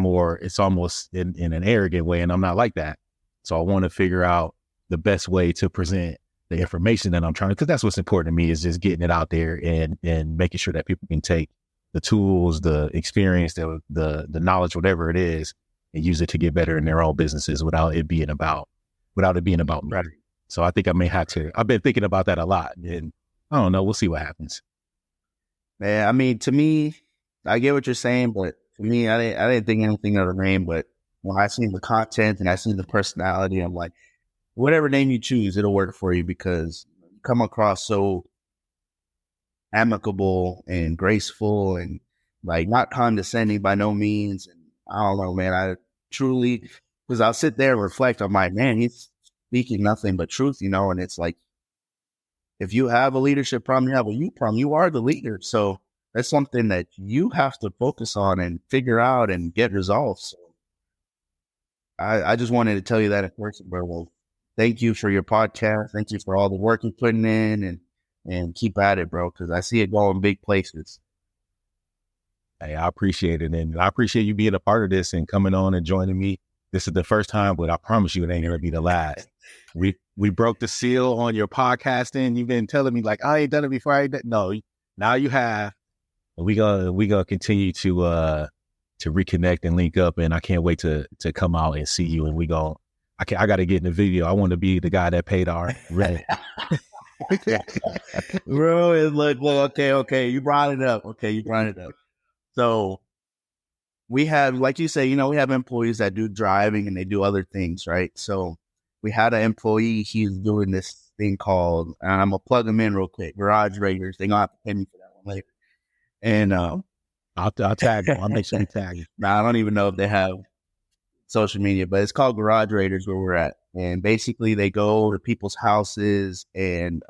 Speaker 1: almost in an arrogant way, and I'm not like that. So I want to figure out the best way to present the information that I'm trying to, because that's what's important to me, is just getting it out there and making sure that people can take the tools, the experience, the knowledge, whatever it is, and use it to get better in their own businesses without it being about me. Right. So I think I may have to. I've been thinking about that a lot, and I don't know. We'll see what happens.
Speaker 2: Man, I mean, to me, I get what you're saying, but to me, I didn't think anything of the name. But when I seen the content and I seen the personality, I'm like, whatever name you choose, it'll work for you, because you come across so amicable and graceful and like not condescending by no means. And I don't know, man. I truly, because I'll sit there and reflect. I'm like, man, he's speaking nothing but truth, and it's like, if you have a leadership problem, you have a you problem, you are the leader. So that's something that you have to focus on and figure out and get resolved. So I just wanted to tell you that in person, bro. Well, thank you for your podcast. Thank you for all the work you're putting in, and keep at it, bro, because I see it going big places.
Speaker 1: Hey, I appreciate it. And I appreciate you being a part of this and coming on and joining me. This is the first time, but I promise you it ain't going to be the last. We broke the seal on your podcasting. You've been telling me like, I ain't done it before. No, now you have. We gonna continue to reconnect and link up, and I can't wait to come out and see you. And I got to get in the video. I want to be the guy that paid our rent.
Speaker 2: Bro, it's like, well, okay, you brought it up. So we have, like you say, we have employees that do driving and they do other things, right? So we had an employee, he's doing this thing called, and I'm going to plug them in real quick, Garage Raiders. They're going to have to pay me for that one later. And
Speaker 1: I'll tag them. I'll make sure you tag you.
Speaker 2: Now, I don't even know if they have social media, but it's called Garage Raiders where we're at. And basically they go to people's houses and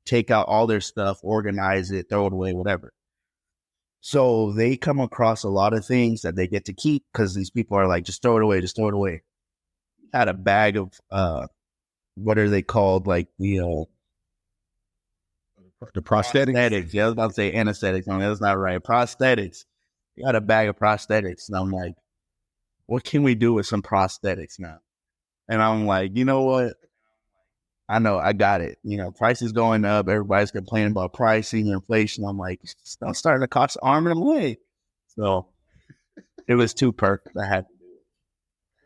Speaker 2: take out all their stuff, organize it, throw it away, whatever. So they come across a lot of things that they get to keep, because these people are like, just throw it away. Had a bag of what are they called? Like the prosthetics. Yeah, I was about to say anesthetics. No, that's not right. Prosthetics. You got a bag of prosthetics. And I'm like, what can we do with some prosthetics now? And I'm like, you know what? I know, I got it. Prices going up. Everybody's complaining about pricing, inflation. I'm like, it's starting to cost an arm and a leg. So it was too perfect. I had to do it.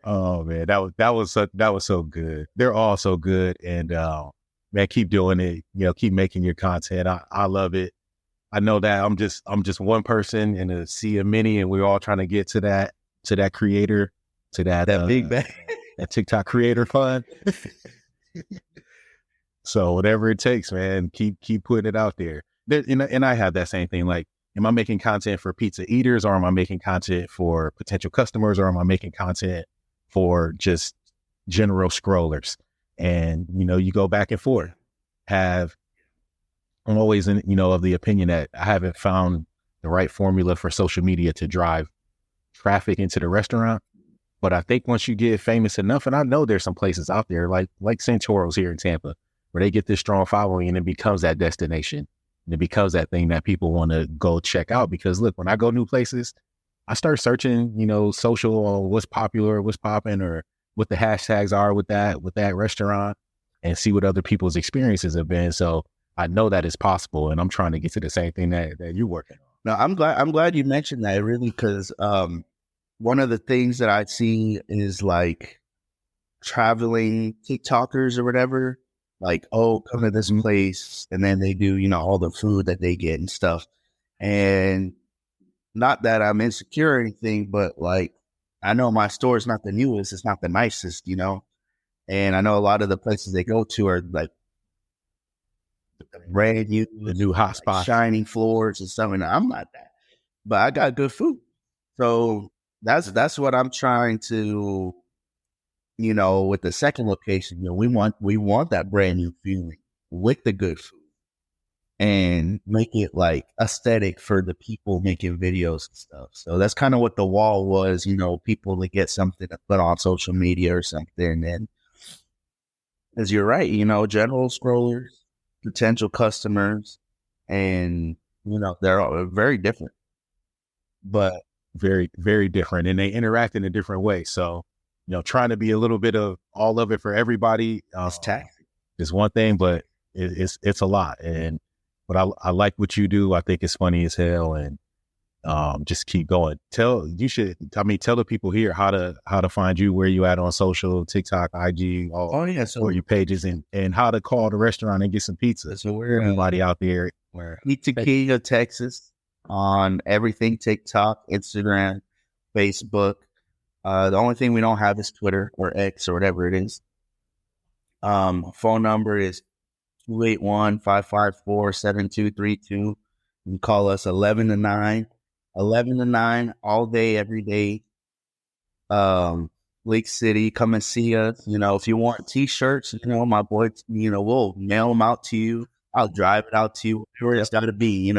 Speaker 1: Oh man, that was so good. They're all so good, and man, keep doing it. Keep making your content. I love it. I know that I'm just one person in a sea of many, and we're all trying to get to that creator, to that
Speaker 2: big bag,
Speaker 1: that TikTok creator fund. So whatever it takes, man, keep putting it out there. And I have that same thing. Like, am I making content for pizza eaters, or am I making content for potential customers, or am I making content for just general scrollers? And, you go back and forth. I'm always of the opinion that I haven't found the right formula for social media to drive traffic into the restaurant. But I think once you get famous enough, and I know there's some places out there like Santoro's here in Tampa, where they get this strong following, and it becomes that destination. And it becomes that thing that people want to go check out. Because look, when I go new places, I start searching, social, on what's popular, what's popping, or what the hashtags are with that restaurant, and see what other people's experiences have been. So I know that it's possible, and I'm trying to get to the same thing that you're working on.
Speaker 2: No, I'm glad you mentioned that, really, because one of the things that I see is like, traveling TikTokers or whatever. Like, oh, come to this place, and then they do, all the food that they get and stuff. And not that I'm insecure or anything, but like, I know my store is not the newest, it's not the nicest, and I know a lot of the places they go to are like brand new,
Speaker 1: The new hot spot.
Speaker 2: shining floors and stuff. And I'm not that, but I got good food. So that's what I'm trying to, with the second location. We want that brand new feeling with the good food and make it like aesthetic for the people making videos and stuff. So that's kind of what the wall was, people to get something to put on social media or something. And as you're right, general scrollers, potential customers, and they're all very different, but
Speaker 1: very, very different, and they interact in a different way. So, trying to be a little bit of all of it for everybody
Speaker 2: it's taxing.
Speaker 1: is one thing, but it's a lot. But I like what you do. I think it's funny as hell, and just keep going. Tell the people here how to find you, where you at on social, TikTok, IG, all your pages, and how to call the restaurant and get some pizza.
Speaker 2: So we're
Speaker 1: everybody out there.
Speaker 2: Pizza King of Texas on everything: TikTok, Instagram, Facebook. The only thing we don't have is Twitter or X or whatever it is. Phone number is 281-554-7232. You can call us 11 to 9 all day, every day. Lake City, come and see us. If you want t-shirts, my boy, we'll mail them out to you. I'll drive it out to you, wherever it's got to be, and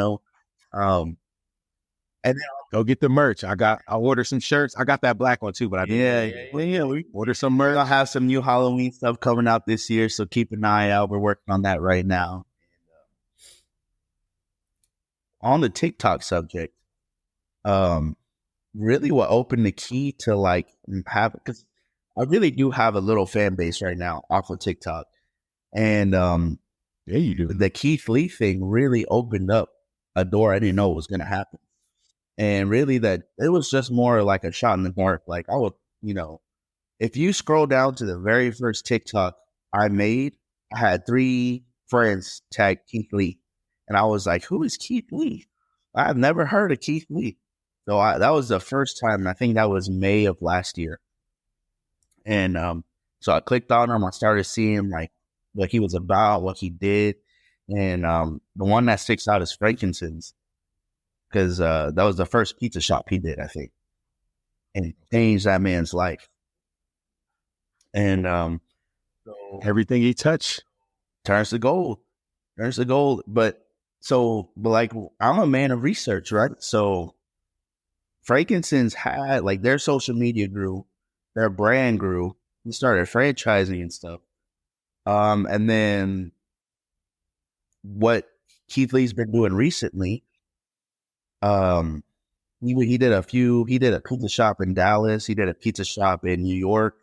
Speaker 2: then
Speaker 1: go get the merch. I ordered some shirts. I got that black one too, but we order some merch.
Speaker 2: I'll have some new Halloween stuff coming out this year, so keep an eye out. We're working on that right now. On the TikTok subject, really what opened the key to like have, because I really do have a little fan base right now off of TikTok, and
Speaker 1: yeah, you do.
Speaker 2: The Keith Lee thing really opened up a door I didn't know was going to happen. And really that it was just more like a shot in the dark. Like I would, if you scroll down to the very first TikTok I made, I had 3 friends tag Keith Lee. And I was like, who is Keith Lee? I've never heard of Keith Lee. So that was the first time. And I think that was May of last year. And so I clicked on him. I started seeing like what he was about, what he did. And the one that sticks out is Frankincense, because that was the first pizza shop he did, I think. And it changed that man's life. And
Speaker 1: so everything he touched
Speaker 2: turns to gold. But like, I'm a man of research, right? So Frankincense had, like, their social media grew, their brand grew. He started franchising and stuff. And then what Keith Lee's been doing recently, he did a pizza shop in Dallas. He did a pizza shop in New York.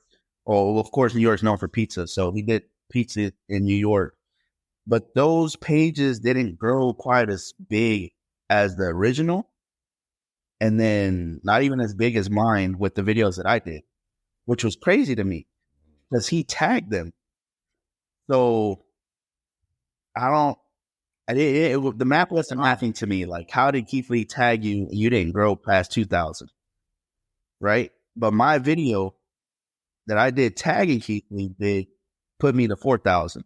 Speaker 2: Oh, of course, New York's known for pizza. So he did pizza in New York. But those pages didn't grow quite as big as the original. And then not even as big as mine with the videos that I did, which was crazy to me because he tagged them. So the map wasn't mapping to me. Like, how did Keith Lee tag you? You didn't grow past 2,000, right? But my video that I did tagging Keith Lee did put me to 4,000.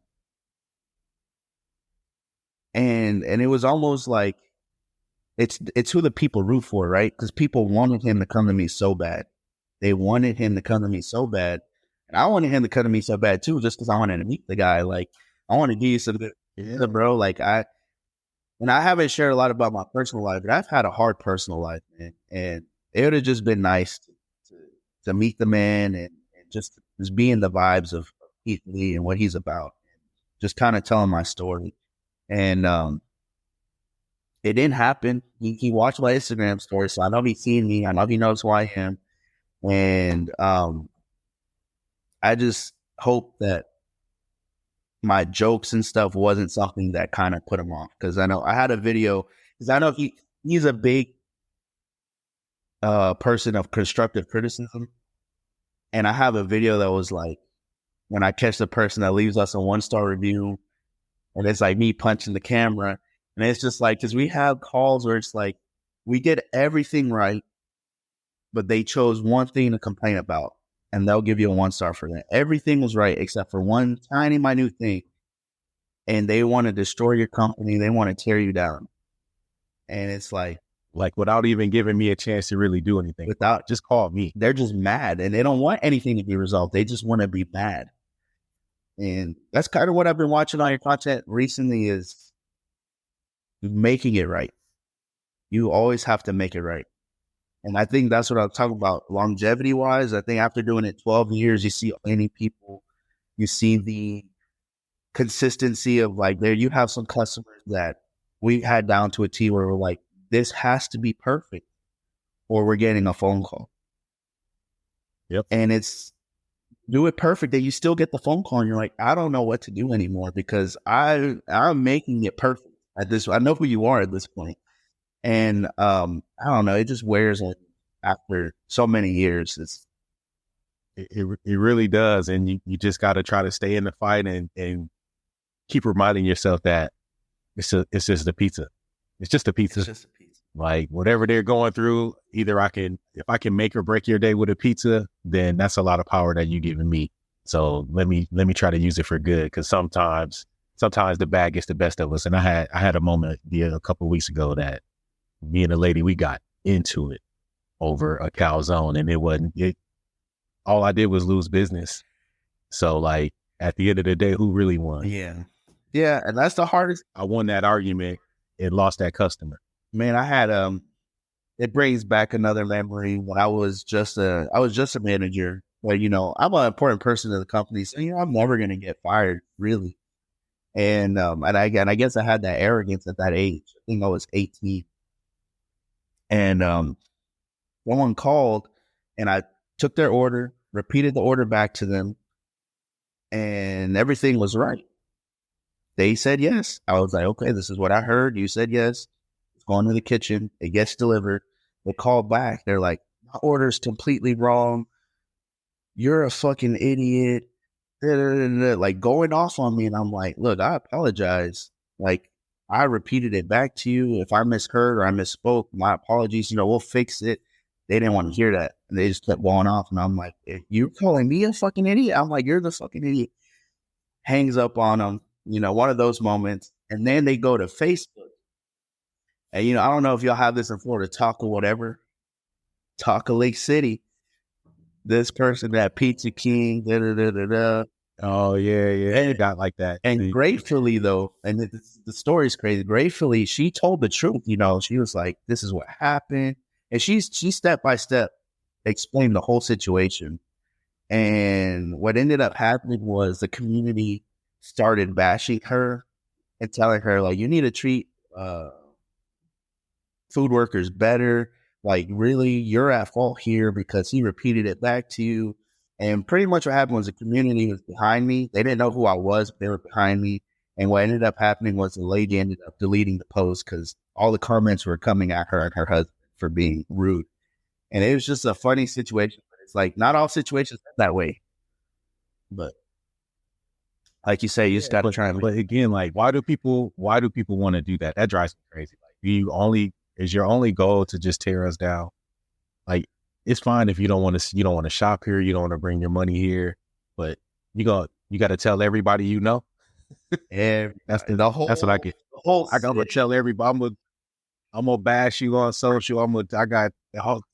Speaker 2: And it was almost like it's who the people root for, right? Because people wanted him to come to me so bad. They wanted him to come to me so bad. And I wanted him to come to me so bad too, just because I wanted to meet the guy. Like, I want to give you some good, bro. Like, I haven't shared a lot about my personal life, but I've had a hard personal life, man. And it would have just been nice to meet the man and just be in the vibes of Keith Lee and what he's about. Just kind of telling my story. And it didn't happen. He watched my Instagram story, so I know he's seen me. I know he knows who I am. And I just hope that my jokes and stuff wasn't something that kind of put him off. Because I know I had a video, because I know he's a big person of constructive criticism. And I have a video that was like, when I catch the person that leaves us a 1-star review, and it's like me punching the camera. And it's just like, because we have calls where it's like, we did everything right, but they chose one thing to complain about, and they'll give you a 1-star for that. Everything was right except for one tiny, minute thing. And they want to destroy your company. They want to tear you down. And it's like
Speaker 1: without even giving me a chance to really do anything.
Speaker 2: Without
Speaker 1: just call me.
Speaker 2: They're just mad, and they don't want anything to be resolved. They just want to be mad. And that's kind of what I've been watching on your content recently, is making it right. You always have to make it right. And I think that's what I'm talking about longevity wise. I think after doing it 12 years, you see many people, you see the consistency of like, there you have some customers that we had down to a T where we're like, this has to be perfect or we're getting a phone call.
Speaker 1: Yep.
Speaker 2: And it's do it perfect that you still get the phone call and you're like, I don't know what to do anymore because I'm making it perfect at this. I know who you are at this point. And I don't know, it just wears on after so many years.
Speaker 1: It really does. And you just got to try to stay in the fight and keep reminding yourself that it's just the pizza. It's just a pizza.
Speaker 2: It's just a pizza.
Speaker 1: Like whatever they're going through, either if I can make or break your day with a pizza, then that's a lot of power that you're giving me. So let me try to use it for good. Cause sometimes the bad gets the best of us. And I had a moment a couple of weeks ago that me and a lady, we got into it over a calzone, and all I did was lose business. So like at the end of the day, who really won?
Speaker 2: Yeah. And that's the hardest.
Speaker 1: I won that argument and lost that customer.
Speaker 2: Man, I had it brings back another memory when I was just a manager. But I'm an important person in the company, so I'm never gonna get fired, really. And I guess I had that arrogance at that age. I think I was 18. And someone called, and I took their order, repeated the order back to them, and everything was right. They said yes. I was like, okay, this is what I heard. You said yes. Going to the kitchen, it gets delivered. They call back. They're like, my order's completely wrong. You're a fucking idiot. Like going off on me. And I'm like, look, I apologize. Like I repeated it back to you. If I misheard or I misspoke, my apologies. We'll fix it. They didn't want to hear that. And they just kept going off. And I'm like, you're calling me a fucking idiot? I'm like, you're the fucking idiot. Hangs up on them. One of those moments. And then they go to Facebook. And, I don't know if y'all have this in Florida, Taco whatever, Taco Lake City. This person, that Pizza King,
Speaker 1: Oh, yeah. It got like that.
Speaker 2: And gratefully, though, and the story's crazy. Gratefully, she told the truth. She was like, this is what happened. And she step by step explained the whole situation. And what ended up happening was the community started bashing her and telling her, like, you need to treat food workers better. Like, really, you're at fault here because he repeated it back to you. And pretty much what happened was the community was behind me. They didn't know who I was, but they were behind me. And what ended up happening was the lady ended up deleting the post because all the comments were coming at her and her husband for being rude. And it was just a funny situation. But it's like, not all situations are that way. But like you say, you just got to try.
Speaker 1: But again, like, why do people want to do that? That drives me crazy. Like, is your only goal to just tear us down? Like, it's fine if you don't want to shop here, you don't want to bring your money here, but you got to tell everybody that's what I get. I'm gonna tell everybody. I'm gonna bash you on social. I got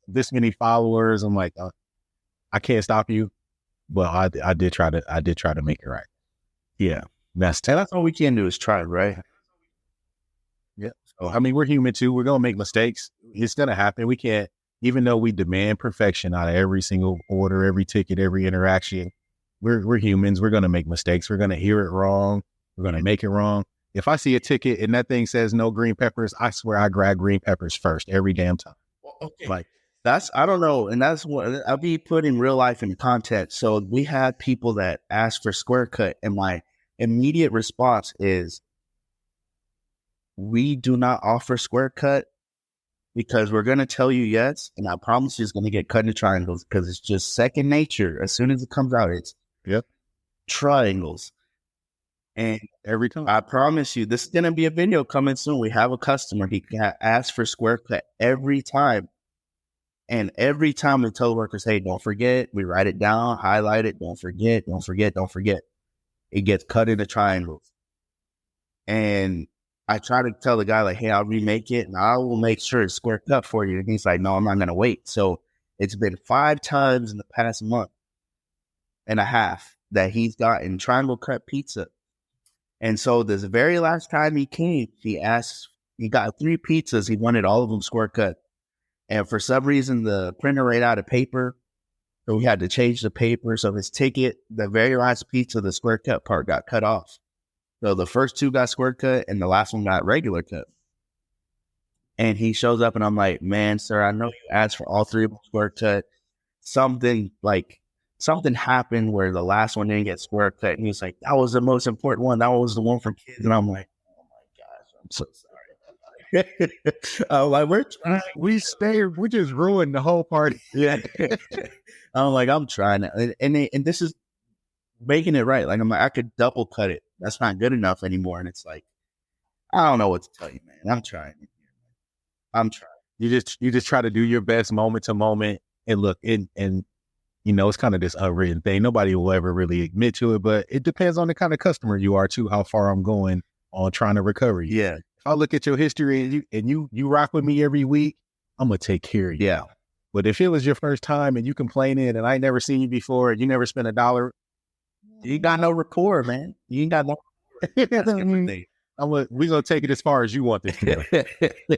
Speaker 1: this many followers. I'm like, I can't stop you, but I did try to make it right. Yeah, that's
Speaker 2: all we can do is try, right?
Speaker 1: Yeah. So, I mean, we're human too. We're gonna make mistakes. It's gonna happen. We can't, even though we demand perfection out of every single order, every ticket, every interaction. We're humans. We're gonna make mistakes. We're gonna hear it wrong. We're gonna make it wrong. If I see a ticket and that thing says no green peppers, I swear I grab green peppers first every damn time.
Speaker 2: Okay. Like I don't know. And that's what I'll be putting real life in context. So we had people that asked for square cut, and my immediate response is, we do not offer square cut because we're going to tell you yes. And I promise you it's going to get cut into triangles because it's just second nature. As soon as it comes out, it's triangles. And
Speaker 1: Every time.
Speaker 2: I promise you, this is going to be a video coming soon. We have a customer. He asks for square cut every time. And every time we tell workers, hey, don't forget, we write it down, highlight it, don't forget, don't forget, don't forget. It gets cut into triangles. And I try to tell the guy, like, hey, I'll remake it and I will make sure it's square cut for you. And he's like, no, I'm not going to wait. So it's been 5 times in the past month and a half that he's gotten triangle cut pizza. And so this very last time he came, he got 3 pizzas. He wanted all of them square cut. And for some reason, the printer ran out of paper. So we had to change the paper. So his ticket, the very last pizza, the square cut part got cut off. So the first 2 got square cut and the last one got regular cut. And he shows up and I'm like, man, sir, I know you asked for all 3 of them square cut. Something happened where the last one didn't get square cut. And he was like, that was the most important one. That was the one for kids. And I'm like, oh my gosh, I'm so sorry. I'm like,
Speaker 1: we just ruined the whole party.
Speaker 2: Yeah. I'm like, I'm trying to, and this is making it right. Like, I'm like, I could double cut it. That's not good enough anymore. And it's like, I don't know what to tell you, man. I'm trying. You
Speaker 1: just try to do your best moment to moment. And look, and you know, it's kind of this unwritten thing. Nobody will ever really admit to it, but it depends on the kind of customer you are too, how far I'm going on trying to recover you.
Speaker 2: Yeah.
Speaker 1: If I look at your history and you rock with me every week, I'm going to take care of you.
Speaker 2: Yeah.
Speaker 1: But if it was your first time and you complaining and I ain't never seen you before and you never spent $1,
Speaker 2: you got no rapport, man. You ain't got no
Speaker 1: we're going to take it as far as you want this to go.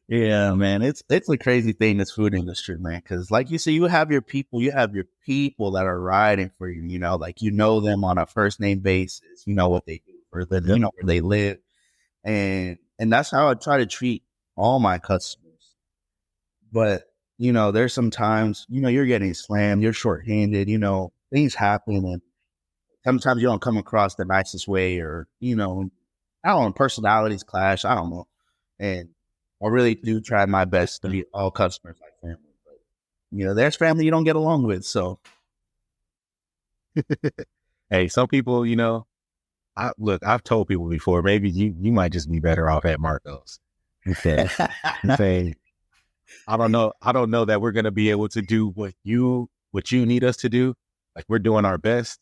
Speaker 2: Yeah, man. It's a crazy thing, this food industry, man. Because like you say, you have your people that are riding for you, you know, like, you know them on a first name basis, you know what they do for a living, you know where they live. And that's how I try to treat all my customers. But, you know, there's sometimes, you know, you're getting slammed, you're shorthanded, you know, things happen. And sometimes you don't come across the nicest way, or, you know, I don't know, personalities clash. I don't know. And I really do try my best to meet all customers like family. But, you know, there's family you don't get along with. So,
Speaker 1: hey, some people, you know, I've told people before, maybe you might just be better off at Marco's. Okay. Saying, I don't know that we're going to be able to do what you need us to do. Like, we're doing our best,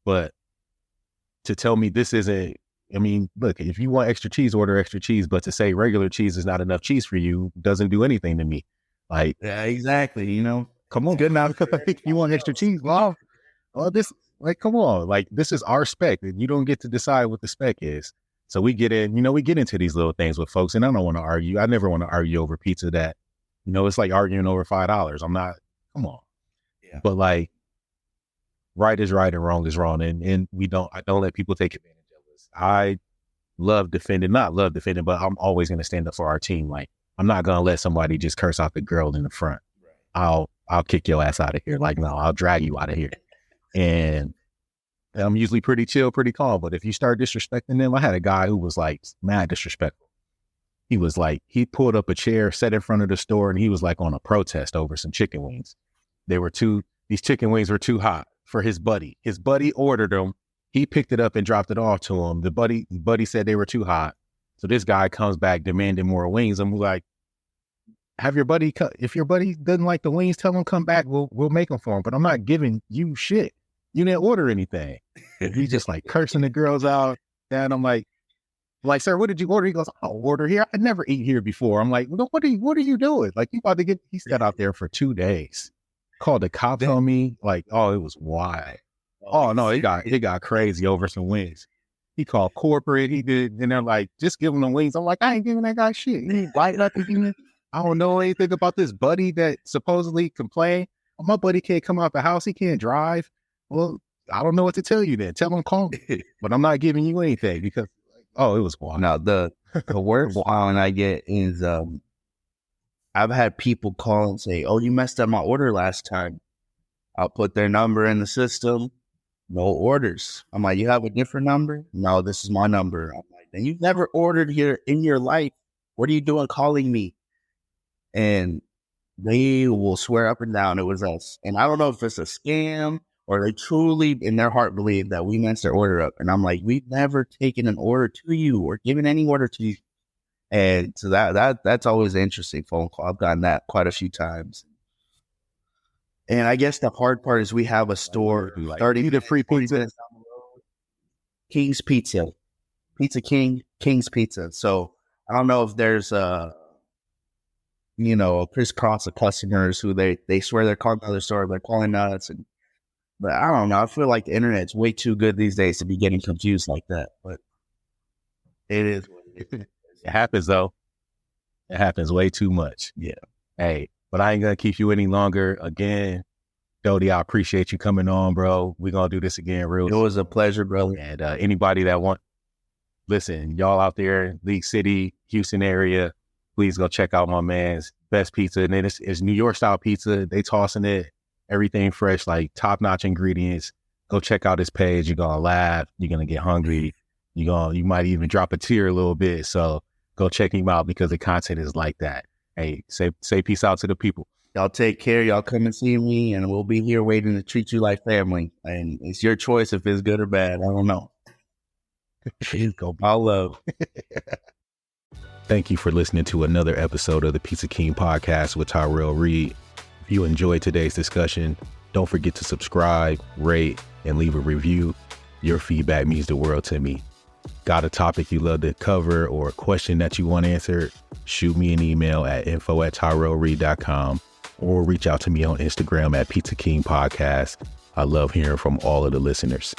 Speaker 1: but to tell me this isn't, I mean, look, if you want extra cheese, order extra cheese, but to say regular cheese is not enough cheese for you doesn't do anything to me. Like,
Speaker 2: yeah, exactly. You know,
Speaker 1: come on, good now. You want extra cheese? Well, this, like, come on, like, this is our spec, and you don't get to decide what the spec is. So we get into these little things with folks, and I don't want to argue. I never want to argue over pizza that, you know, it's like arguing over $5. I'm not, come on.
Speaker 2: Yeah.
Speaker 1: But like, right is right and wrong is wrong. And I don't let people take advantage of us. I not love defending, but I'm always going to stand up for our team. Like, I'm not going to let somebody just curse out the girl in the front. Right. I'll kick your ass out of here. Like, no, I'll drag you out of here. And I'm usually pretty chill, pretty calm. But if you start disrespecting them, I had a guy who was like mad disrespectful. He was like, he pulled up a chair, sat in front of the store, and he was like on a protest over some chicken wings. These chicken wings were too hot for his buddy. His buddy ordered them. He picked it up and dropped it off to him. The buddy said they were too hot. So this guy comes back demanding more wings. I'm like, if your buddy doesn't like the wings, tell him come back. We'll make them for him. But I'm not giving you shit. You didn't order anything. And he's just like cursing the girls out. And I'm like, sir, what did you order? He goes, I'll order here. I never eat here before. I'm like, what are you doing? Like, you about to get, he sat out there for 2 days. Called the cops on me. Like, oh, it was wild. Oh no, it got crazy over some wings. He called corporate. He did, and they're like, just give him the wings. I'm like, I ain't giving that guy shit. He ain't white nothing. I don't know anything about this buddy that supposedly complained. Oh, my buddy can't come out the house. He can't drive. Well, I don't know what to tell you then. Tell him call me. But I'm not giving you anything because, it was wild.
Speaker 2: Now the worst one I get is I've had people call and say, oh, you messed up my order last time. I'll put their number in the system. No orders. I'm like, you have a different number? No, this is my number. I'm like, then you've never ordered here in your life. What are you doing calling me? And they will swear up and down it was us. And I don't know if it's a scam or they truly in their heart believe that we messed their order up. And I'm like, we've never taken an order to you or given any order to you. And so that's always an interesting phone call. I've gotten that quite a few times. And I guess the hard part is we have a store,
Speaker 1: Like,
Speaker 2: 30
Speaker 1: the free pizza.
Speaker 2: minutes down the road. King's Pizza, Pizza King, King's Pizza. So I don't know if there's a crisscross of customers who they swear they're calling another store, they're calling us, but I don't know. I feel like the internet's way too good these days to be getting confused like that. But it is what it is.
Speaker 1: It happens though. It happens way too much.
Speaker 2: Yeah.
Speaker 1: Hey, but I ain't gonna keep you any longer. Again, Dodi, I appreciate you coming on, bro. We're gonna do this again real soon.
Speaker 2: It was a pleasure, brother.
Speaker 1: And anybody that listen, y'all out there, League City, Houston area, please go check out my man's best pizza. And then it's New York style pizza. They tossing it, everything fresh, like top notch ingredients. Go check out his page. You're gonna laugh. You're gonna get hungry. You might even drop a tear a little bit. So go check him out because the content is like that. Hey, say peace out to the people.
Speaker 2: Y'all take care. Y'all come and see me, and we'll be here waiting to treat you like family. And it's your choice if it's good or bad. I don't know. Go all love.
Speaker 1: Thank you for listening to another episode of the Pizza King podcast with Tyrell Reed. If you enjoyed today's discussion, don't forget to subscribe, rate, and leave a review. Your feedback means the world to me. Got a topic you love to cover or a question that you want answered? Shoot me an email at info@tyrellreed.com or reach out to me on Instagram at Pizza King Podcast. I love hearing from all of the listeners.